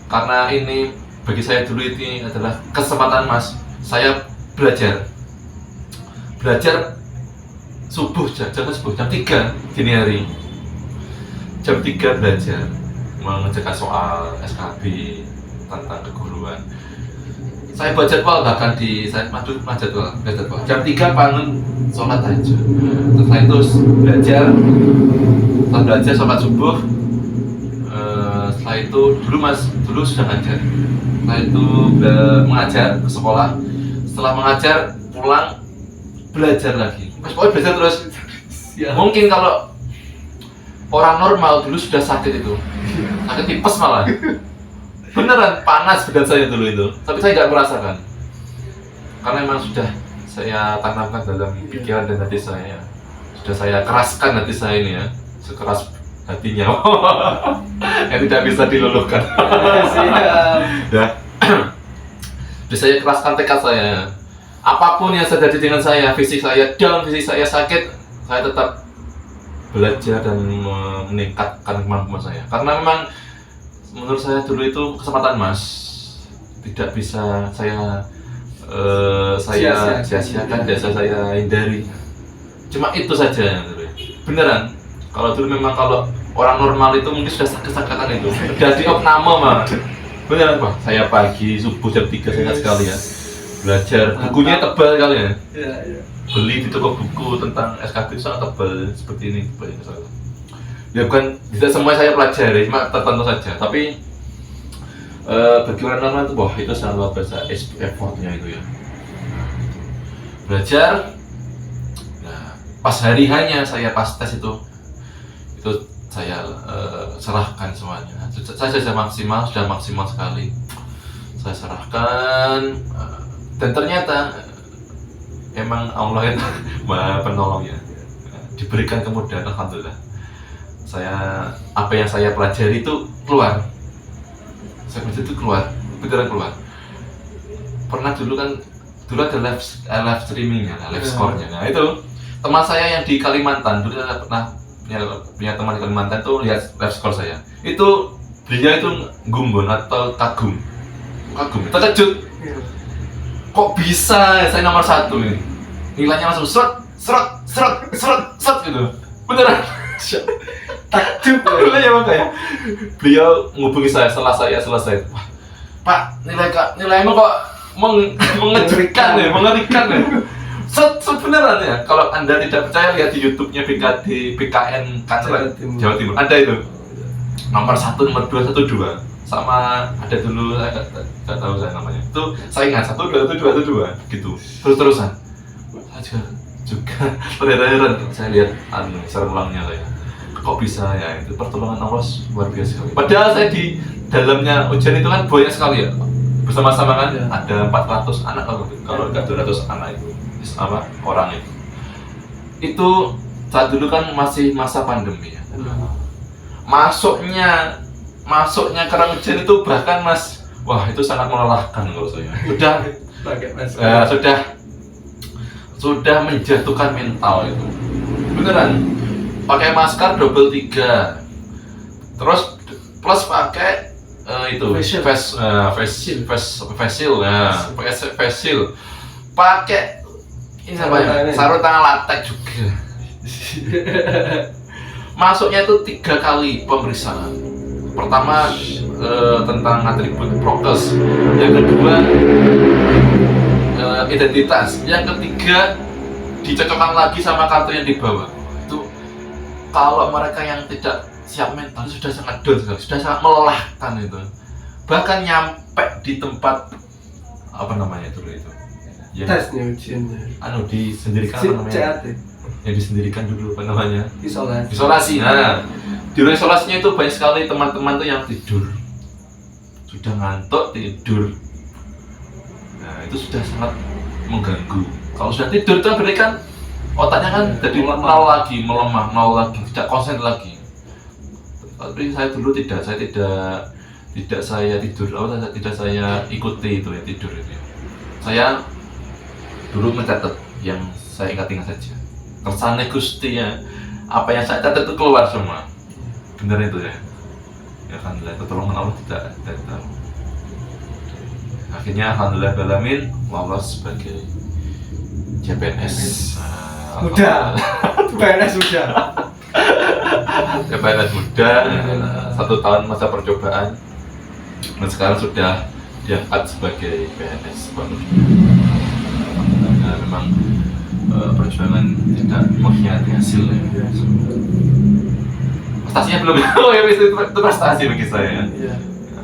Speaker 2: Karena ini bagi saya dulu ini adalah kesempatan emas. Saya belajar subuh, jam 3 dini hari. Jam 3 belajar mengerjakan soal SKB tentang keguruan. Saya buat jadwal, bahkan saya jadwal. Jam 3 bangun sholat aja. Setelah itu belajar sholat subuh. Setelah itu dulu sudah ngajar. Setelah itu mengajar ke sekolah. Setelah mengajar pulang belajar lagi. Pokoknya belajar terus. Mungkin kalau orang normal dulu sudah sakit itu, sakit tipes malah. Beneran panas badan saya dulu itu, tapi saya nggak merasakan karena memang sudah saya tanamkan dalam pikiran dan hati saya. Sudah saya keraskan hati saya ini ya, sekeras hatinya yang tidak bisa diluluhkan. Ya, sudah saya keraskan tekad saya. Apapun yang terjadi dengan saya, fisik saya down, fisik saya sakit, saya tetap belajar dan meningkatkan kemampuan saya. Karena memang menurut saya dulu itu kesempatan emas, tidak bisa saya sia-siakan, biasa saya hindari. Cuma itu saja, beneran. Kalau dulu memang kalau orang normal itu mungkin sudah sakit-sakitan itu, sudah di opname mah. Beneran Pak, saya pagi subuh jam 3 saya ingat sekali ya. Belajar, bukunya tebal kali ya. Beli di toko buku tentang SKB itu sangat tebal seperti ini, ya bukan tidak semua saya pelajari, cuma tertentu saja. Tapi bagi orang normal itu, wah itu sangat luar biasa effortnya itu ya. Belajar. Nah, pas hari hanya saya pas tes itu saya serahkan semuanya. Saya sudah maksimal sekali. Saya serahkan dan ternyata emang Allah itu Maha Penolong ya. Diberikan kemudahan, alhamdulillah. Apa yang saya pelajari itu keluar. Saya pelajari itu keluar, beneran keluar. Pernah dulu ada live streamingnya, live score-nya. Nah itu teman saya yang di Kalimantan, dulu saya pernah punya teman di Kalimantan tuh lihat live score saya. Itu beliau itu gumbon atau kagum, terkejut. Kok bisa saya nomor 1 ini? Nilainya langsung seret gitu, beneran. Takjub ya makanya. Beliau menghubungi saya setelah saya selesai. Pak, nilaimu kok mengejutkan ya, mengerikan ya. Sebenarnya ya, kalau Anda tidak percaya lihat di YouTube-nya BKN Kanselat Jawa Timur. Ada itu. Nomor 1, nomor 2, 1, 2. Sama ada dulu saya nggak tahu saya namanya. Itu saingan 1, 2, 1, 2, 1, 2 gitu. Terus-terusan. Saya juga terheran saya lihat secara ulangnya saya. Kok bisa ya, itu pertolongan Allah luar biasa sekali. Padahal saya di dalamnya ujian itu kan banyak sekali ya, bersama-sama kan ada 400 anak kalau nggak 200 anak itu orang itu saat dulu kan masih masa pandemi ya. Masuknya kerang ujian itu bahkan Mas, wah itu sangat melelahkan kalau saya. Sudah menjatuhkan mental itu. Beneran. Pakai masker double 3, Terus plus pakai itu
Speaker 1: Facial.
Speaker 2: face shield, nah pakai face shield, pakai ini apa ya, sarung tangan latex juga. Masuknya itu 3 kali pemeriksaan. Pertama tentang atribut prokes, yang kedua identitas, yang ketiga dicocokkan lagi sama kartu yang dibawa. Itu kalau mereka yang tidak siap mental sudah sangat down sekali, sudah sangat melelahkan itu. Bahkan nyampe di tempat apa namanya itu yang
Speaker 1: Tesnya ujiannya.
Speaker 2: disendirikan apa namanya?
Speaker 1: CAT.
Speaker 2: Yang disendirikan dulu apa namanya?
Speaker 1: Isolasi.
Speaker 2: Nah, di ruang isolasinya itu banyak sekali teman-teman tuh yang tidur, sudah ngantuk tidur. Nah, itu sudah sangat mengganggu. Kalau sudah tidur itu berarti kan otaknya kan jadi nol lagi, melemah, nol lagi, tidak konsen lagi. Tapi saya dulu tidak saya ikuti itu ya, tidur itu ya. Saya dulu mencatat yang saya ingat-ingat saja. Kersane Gusti ya, apa yang saya catat itu keluar semua. Benar itu ya. Ya alhamdulillah, pertolongan Allah tidak tahu. Akhirnya alhamdulillah alamin lolos sebagai CPNS.
Speaker 1: Udah. PNS sudah.
Speaker 2: CPNS muda, 1 tahun masa percobaan, dan sekarang sudah diangkat sebagai PNS baru. Nah, memang perjuangan tidak mengkhianati hasil ya. Prestasinya belum, oh ya itu prestasi bagi saya.
Speaker 1: Iya.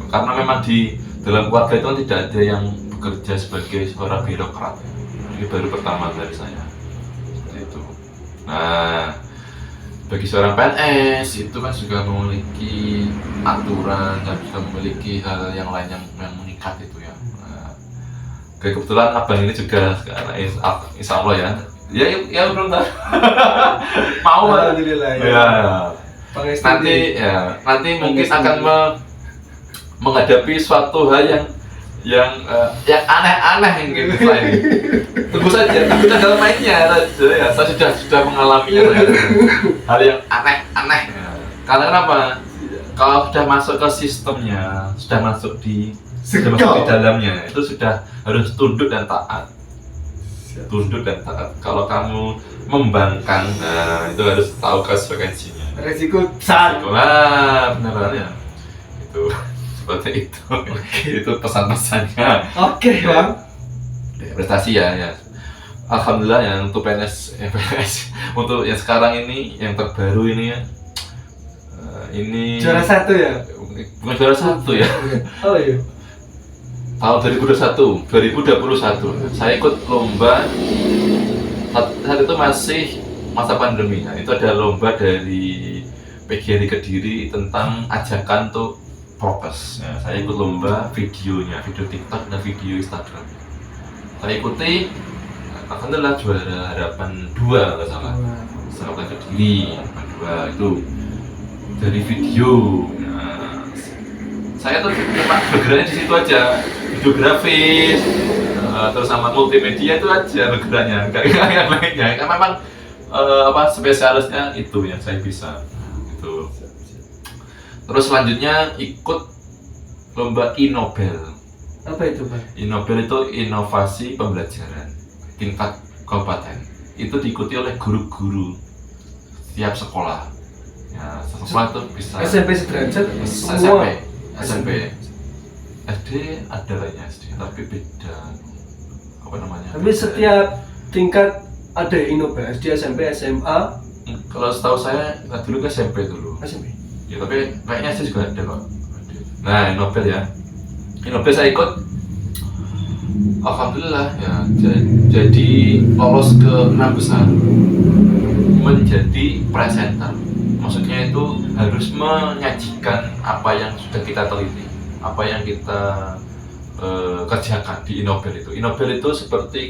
Speaker 2: Karena memang di dalam keluarga itu tidak ada yang bekerja sebagai seorang birokrat. Ini baru pertama dari saya. Seperti itu. Nah, bagi seorang PNS itu kan juga memiliki aturan dan juga memiliki hal yang lain yang mengikat itu ya. Nah, kebetulan abang ini juga sekarang insya Allah ya belum tahu. Mau
Speaker 1: Alhamdulillah ya.
Speaker 2: Ya.
Speaker 1: Pengestudi.
Speaker 2: Nanti mungkin akan menghadapi suatu hal yang aneh-aneh gitu selain ini. Tunggu saja, kita dalam mainnya saja ya. Saya sudah mengalaminya hal yang aneh-aneh. Karena kenapa? Kalau sudah masuk ke sistemnya, sudah masuk di dalamnya, itu sudah harus tunduk dan taat. Kalau kamu membangkang, nah itu harus tahu konsekuensinya.
Speaker 1: Resiko besar.
Speaker 2: Wah, benar ya. Itu seperti itu. Itu pesan-pesannya.
Speaker 1: Oke, Bang.
Speaker 2: Prestasi ya. Alhamdulillah yang untuk PNS untuk yang sekarang ini, yang terbaru ini ya. Ini
Speaker 1: Juara 1 ya?
Speaker 2: bukan juara 1 ya.
Speaker 1: Oh iya.
Speaker 2: Tahun 2021 saya ikut lomba. Saat itu masih masa pandemi. Nah, itu ada lomba dari PGRI Kediri tentang ajakan untuk prokes. Nah, saya ikut lomba video TikTok dan video Instagram. Saya ikuti, alhamdulillah juara harapan 2 nggak salah. Sama Kediri harapan 2 itu dari video. Nah, saya tuh cuma bergeraknya di situ aja, videografis, terus sama multimedia itu aja bergeraknya, nggak yang lainnya. Kan memang spesialisnya itu yang saya bisa. Gitu. Terus selanjutnya ikut lomba Inobel.
Speaker 1: Apa itu, Pak?
Speaker 2: Inobel itu inovasi pembelajaran tingkat kabupaten. Itu diikuti oleh guru-guru tiap sekolah. Ya, sekolah itu bisa
Speaker 1: SMP sederajat semua.
Speaker 2: SMP. SD ada kayaknya SD, tapi beda apa namanya.
Speaker 1: Tapi setiap tingkat ada Inobel, SD, SMP, SMA.
Speaker 2: Kalau setahu saya dulu ke SMP dulu.
Speaker 1: SMP.
Speaker 2: Ya tapi kayaknya SD juga ada kok. Nah, Inobel ya. Inobel saya ikut. Alhamdulillah ya. Jadi lolos ke 6 besar. Menjadi presenter. Maksudnya itu harus menyajikan apa yang sudah kita teliti, apa yang kita kerjakan di Inobel itu. Inobel itu seperti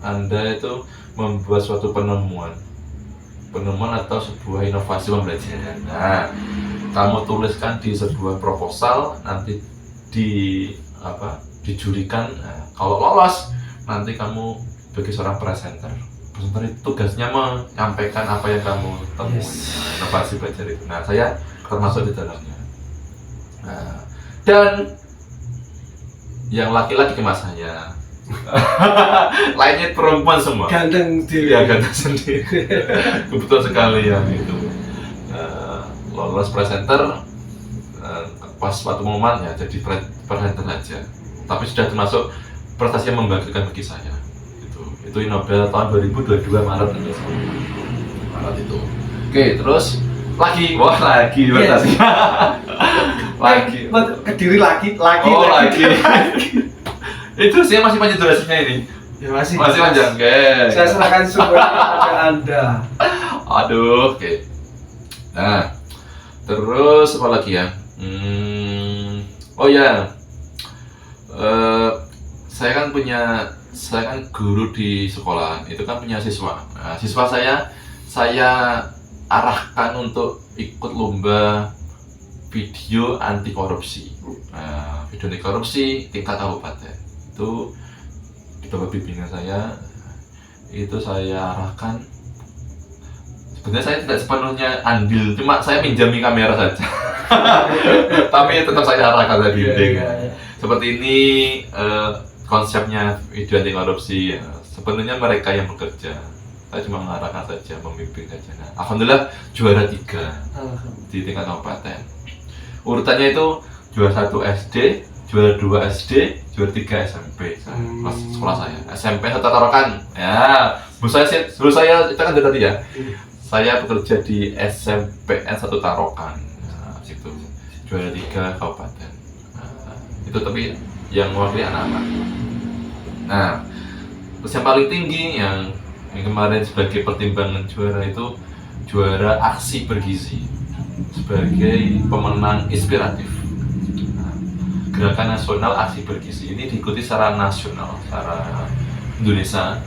Speaker 2: Anda itu membuat suatu penemuan atau sebuah inovasi pembelajaran. Nah, kamu tuliskan di sebuah proposal, nanti dijurikan. Nah, kalau lolos, nanti kamu bagi seorang presenter. Presenter itu tugasnya menyampaikan apa yang kamu temukan, inovasi belajar itu. Nah, saya termasuk di dalamnya. Nah, dan yang laki-laki ke mas saya, lainnya perempuan semua.
Speaker 1: Ganteng sendiri.
Speaker 2: Ya ganteng sendiri. Kebetulan sekali yang itu lolos presenter pas suatu momen ya jadi presenter aja. Tapi sudah termasuk prestasi yang membanggakan bagi saya. Itu Nobel tahun 2022 Maret itu. Oke, terus lagi berarti. Lagi.
Speaker 1: Kediri lagi.
Speaker 2: Oh, lagi. Itu saya masih panjang durasinya ini.
Speaker 1: Ya masih
Speaker 2: panjang, oke.
Speaker 1: Saya serahkan semuanya kepada Anda.
Speaker 2: Aduh, oke. Nah, terus apa lagi ya? Oh ya, saya kan guru di sekolah, itu kan punya siswa. Nah, siswa saya arahkan untuk ikut lomba video anti korupsi. Nah, video anti korupsi tingkat kabupaten itu di bawah bimbingan saya, itu saya arahkan. Sebenarnya saya tidak sepenuhnya andil, cuma saya minjami kamera saja. Tapi tetap saya arahkan dari bimbing. Seperti ini konsepnya video anti korupsi. Sebenarnya mereka yang bekerja, saya cuma mengarahkan saja, membimbing saja. Nah, alhamdulillah juara 3 di tingkat kabupaten. Urutannya itu juara 1 SD, juara 2 SD, juara 3 SMP. Sekolah saya SMP Satu Tarokan. Ya, dulu saya itu kan tadi ya. Saya bekerja di SMPN Satu Tarokan. Nah, situ juara 3 kabupaten. Nah, itu tapi yang mewakili anak-anak. Nah, terus yang paling tinggi yang kemarin sebagai pertimbangan juara itu juara aksi bergizi sebagai pemenang inspiratif. Nah, Gerakan Nasional Aksi Bergizi ini diikuti secara nasional, secara Indonesia.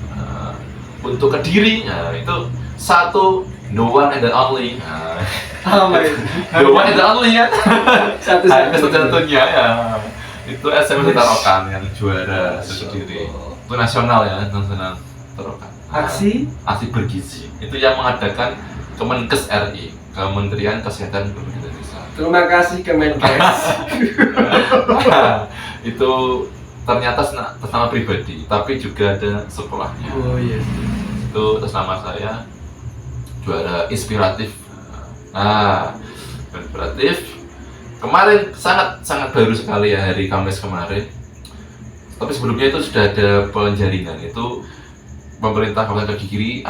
Speaker 2: Untuk Kediri, itu satu no one and the only. The one and the only ya. Satu-satunya ya. Itu SMP Tarokan yang juara Kediri. Itu nasional ya, nasional Tarokan.
Speaker 1: Aksi
Speaker 2: Bergizi itu yang mengadakan Kemenkes RI, Kementerian Kesehatan Republik Indonesia.
Speaker 1: Terima kasih Kemenkes.
Speaker 2: Itu ternyata atas nama pribadi, tapi juga ada sekolahnya.
Speaker 1: Oh iya.
Speaker 2: Itu atas nama saya, juara inspiratif. Nah, inspiratif kemarin sangat baru sekali ya, hari Kamis kemarin. Tapi sebelumnya itu sudah ada penjaringan. Itu pemerintah Kabupaten Kediri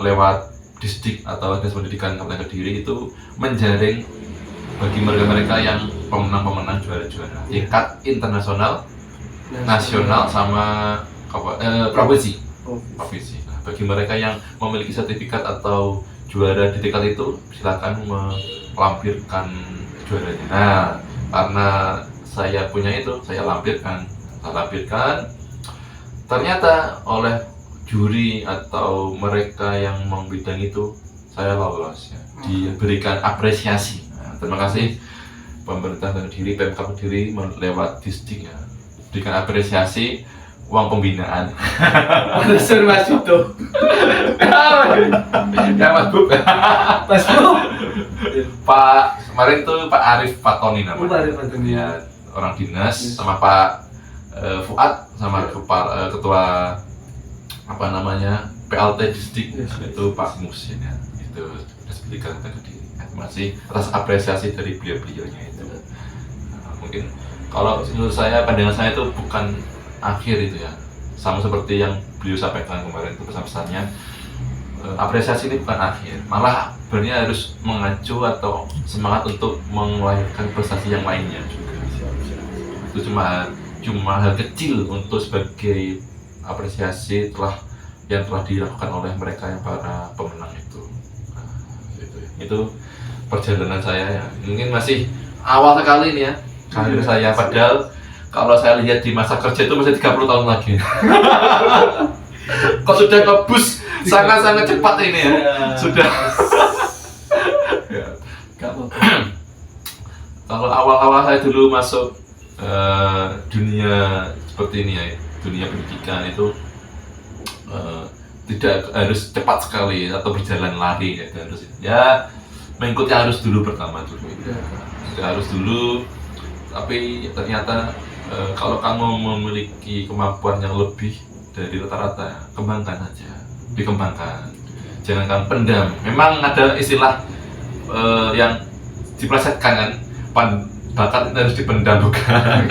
Speaker 2: lewat Disdik atau Dinas Pendidikan Kabupaten Kediri itu menjaring bagi mereka yang pemenang juara-juara tingkat internasional, nasional sama provinsi. Nah, bagi mereka yang memiliki sertifikat atau juara di tingkat itu, silakan melampirkan juaranya. Nah, karena saya punya itu, saya lampirkan. Ternyata oleh juri atau mereka yang membidang itu, saya lolos ya, diberikan apresiasi. Nah, terima kasih pemerintah Kediri, Pemkab Kediri lewat Disdik ya, berikan apresiasi uang pembinaan.
Speaker 1: Profesor Mas Yuto.
Speaker 2: Ya Mas Bub.
Speaker 1: Mas Bub.
Speaker 2: Pak kemarin tuh Pak Arif Fatoni namanya.
Speaker 1: Pak Arif Fatoni.
Speaker 2: Ya, orang dinas sama Pak Fuad sama ketua apa namanya PLT Disdik itu Pak Musin ya, itu Dinas Pendidikan Kediri. Masih atas apresiasi dari beliau-beliaunya itu. Nah, mungkin kalau menurut saya, pandangan saya itu bukan akhir itu ya, sama seperti yang beliau sampaikan kemarin itu pesan-pesannya. Apresiasi ini bukan akhir, malah sebenarnya harus mengacu atau semangat untuk melahirkan prestasi yang lainnya juga. Itu cuma hal kecil untuk sebagai apresiasi yang telah dilakukan oleh mereka yang para pemenang itu. Nah, itu perjalanan saya ya. Mungkin masih awal sekali nih ya karir saya, padahal kalau saya lihat di masa kerja itu masih 30 tahun lagi. Kok sudah ngebus sangat-sangat cepat ini ya. Sudah. Kalau awal-awal saya dulu masuk dunia seperti ini ya, dunia pendidikan itu tidak harus cepat sekali atau berjalan lari ya, harus ya mengikuti arus dulu pertama dulu.
Speaker 1: Ya.
Speaker 2: Harus dulu, tapi ternyata kalau kamu memiliki kemampuan yang lebih dari rata-rata, kembangkan saja, dikembangkan, jangan kamu pendam. Memang ada istilah yang diplesetkan kan, bakat itu harus dipendam, bukan?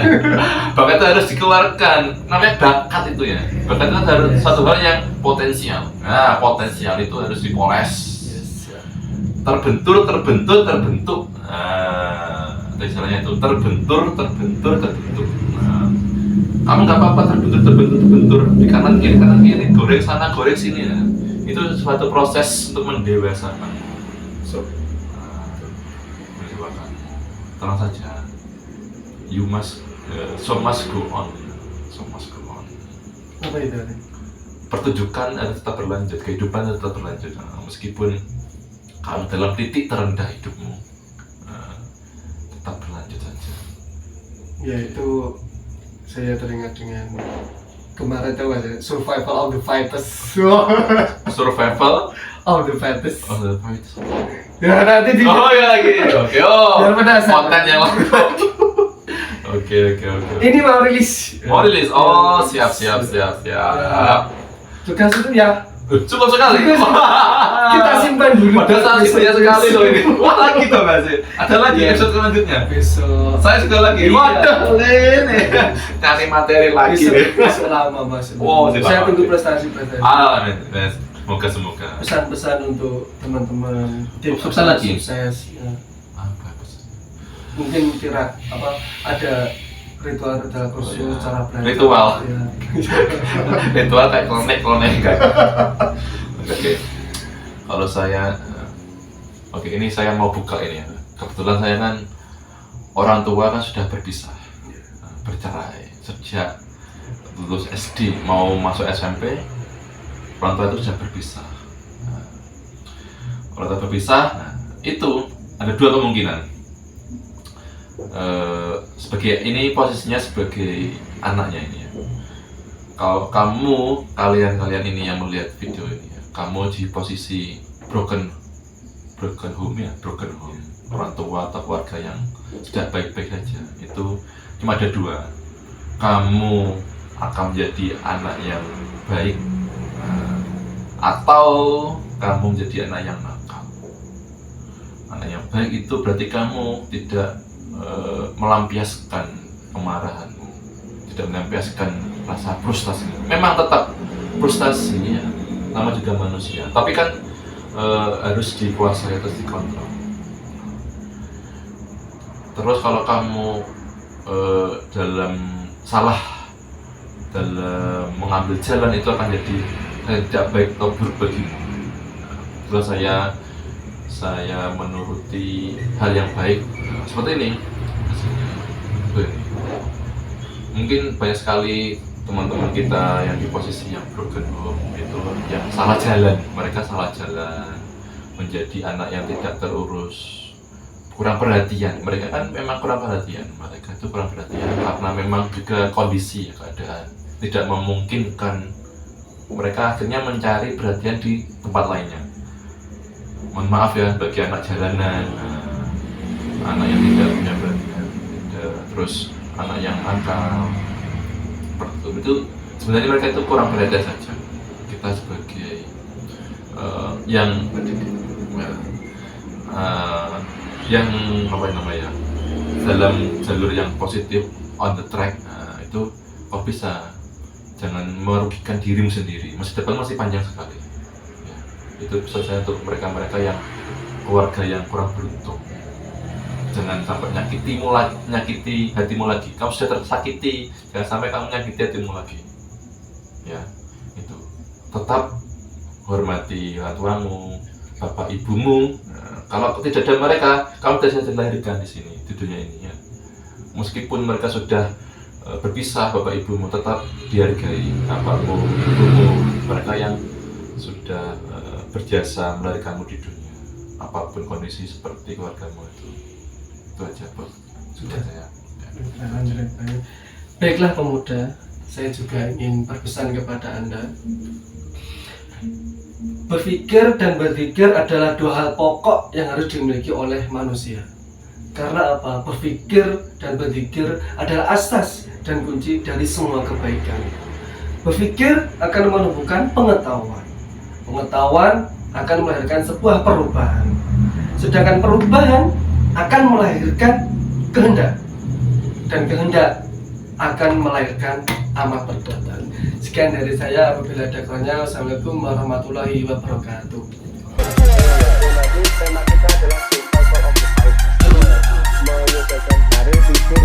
Speaker 2: Bakat itu harus dikeluarkan, namanya bakat itu ya. Bakat itu harus satu hal yang potensial. Nah, potensial itu harus dipoles, terbentur. Istilahnya itu terbentur. Nah, kamu nggak apa-apa terbentur di kanan kiri, goreng sana goreng sini ya. Itu suatu proses untuk mendewasakan. Mendewasakan. Tenang saja. You must, so must go on.
Speaker 1: Apa itu?
Speaker 2: Pertunjukan harus tetap berlanjut, kehidupan harus tetap berlanjut. Nah, meskipun kamu dalam titik terendah hidupmu, tetap berlanjut saja.
Speaker 1: Ya itu saya teringat dengan kemarin tahu aja survival of the fittest.
Speaker 2: Survival
Speaker 1: of the fittest.
Speaker 2: of the fight.
Speaker 1: Ya nanti di.
Speaker 2: Oh ya lagi. Oke. Oh.
Speaker 1: Biar penasaran.
Speaker 2: Konten yang lain. Oke.
Speaker 1: Ini mau rilis.
Speaker 2: Oh, siap.
Speaker 1: Tugas itu ya
Speaker 2: Cukup sekali.
Speaker 1: kita simpan dulu.
Speaker 2: Padahal sangat indah sekali loh ini. Wah, lagi toh masih. Ada lagi episode selanjutnya.
Speaker 1: Besok.
Speaker 2: Saya juga lagi.
Speaker 1: Iya.
Speaker 2: Waduh, ini cari materi lagi deh.
Speaker 1: Besok lama mas.
Speaker 2: Oh, silakan.
Speaker 1: Saya tunggu prestasi.
Speaker 2: Amin. Semoga.
Speaker 1: Pesan-pesan untuk teman-teman. Tim
Speaker 2: Pesan lagi?
Speaker 1: sukses. Ya.
Speaker 2: Apa pesan?
Speaker 1: Mungkin kira ada ritual khusus cara belajar.
Speaker 2: Ritual.
Speaker 1: Ya.
Speaker 2: Ritual kayak klonek kan. Oke. Kalau saya ini saya mau buka ini ya. Kebetulan saya kan orang tua kan sudah berpisah. Bercerai sejak lulus SD mau masuk SMP. Orang tua itu sudah berpisah. Orang tua berpisah, itu ada dua kemungkinan. Sebagai ini posisinya sebagai anaknya ini ya. Kalau kalian ini yang melihat video ini ya, kamu di posisi broken home. Orang tua atau keluarga yang sudah baik-baik saja, itu cuma ada dua. Kamu akan menjadi anak yang baik, atau kamu menjadi anak yang nakal. Anak yang baik itu berarti kamu tidak melampiaskan kemarahanmu, tidak melampiaskan rasa frustasi. Memang tetap frustasi ya, nama juga manusia, tapi kan harus dikuasai, harus dikontrol. Terus kalau kamu dalam mengambil jalan itu akan jadi tidak baik atau buruk bagimu. Terus saya menuruti hal yang baik seperti ini. Mungkin banyak sekali teman-teman kita yang di posisi yang broken home itu yang salah jalan. Mereka salah jalan, menjadi anak yang tidak terurus, kurang perhatian. Mereka kan memang kurang perhatian. Mereka itu kurang perhatian karena memang juga kondisi keadaan tidak memungkinkan. Mereka akhirnya mencari perhatian di tempat lainnya. Mohon maaf ya bagi anak jalanan, anak yang tidak punya perhatian, terus anak yang nakal. Itu sebenarnya mereka itu kurang perhatian saja. Kita sebagai yang apa namanya, dalam jalur yang positif, on the track, itu kok bisa. Jangan merugikan dirimu sendiri, masa depan masih panjang sekali ya. Itu saja untuk mereka yang keluarga yang kurang beruntung. Jangan sampai nyakiti hatimu lagi. Kamu sudah tersakiti, jangan sampai kamu nyakiti hatimu lagi ya. Itu tetap hormati orang tuamu, bapak ibumu. Kalau tidak ada mereka, kamu tidak bisa dilahirkan di sini, di dunia ini ya. Meskipun mereka sudah berpisah, bapak ibumu tetap dihargai, bapakmu, ibumu, mereka yang sudah berjasa melahirkanmu di dunia. Apapun kondisi seperti keluargamu itu aja bos. Sudah saya.
Speaker 1: Baiklah pemuda, saya juga ingin berpesan kepada Anda. Berpikir dan berzikir adalah dua hal pokok yang harus dimiliki oleh manusia. Karena apa? Berpikir dan berzikir adalah asas dan kunci dari semua kebaikan. Berpikir akan menumbuhkan pengetahuan. Pengetahuan akan melahirkan sebuah perubahan. Sedangkan perubahan akan melahirkan kehendak. Dan kehendak akan melahirkan amal perbuatan. Sekian dari saya, apabila ada kurangnya, wassalamualaikum warahmatullahi wabarakatuh.
Speaker 3: Nanti tema kita adalah Simple of the Fight, menyelesaikan dari tidur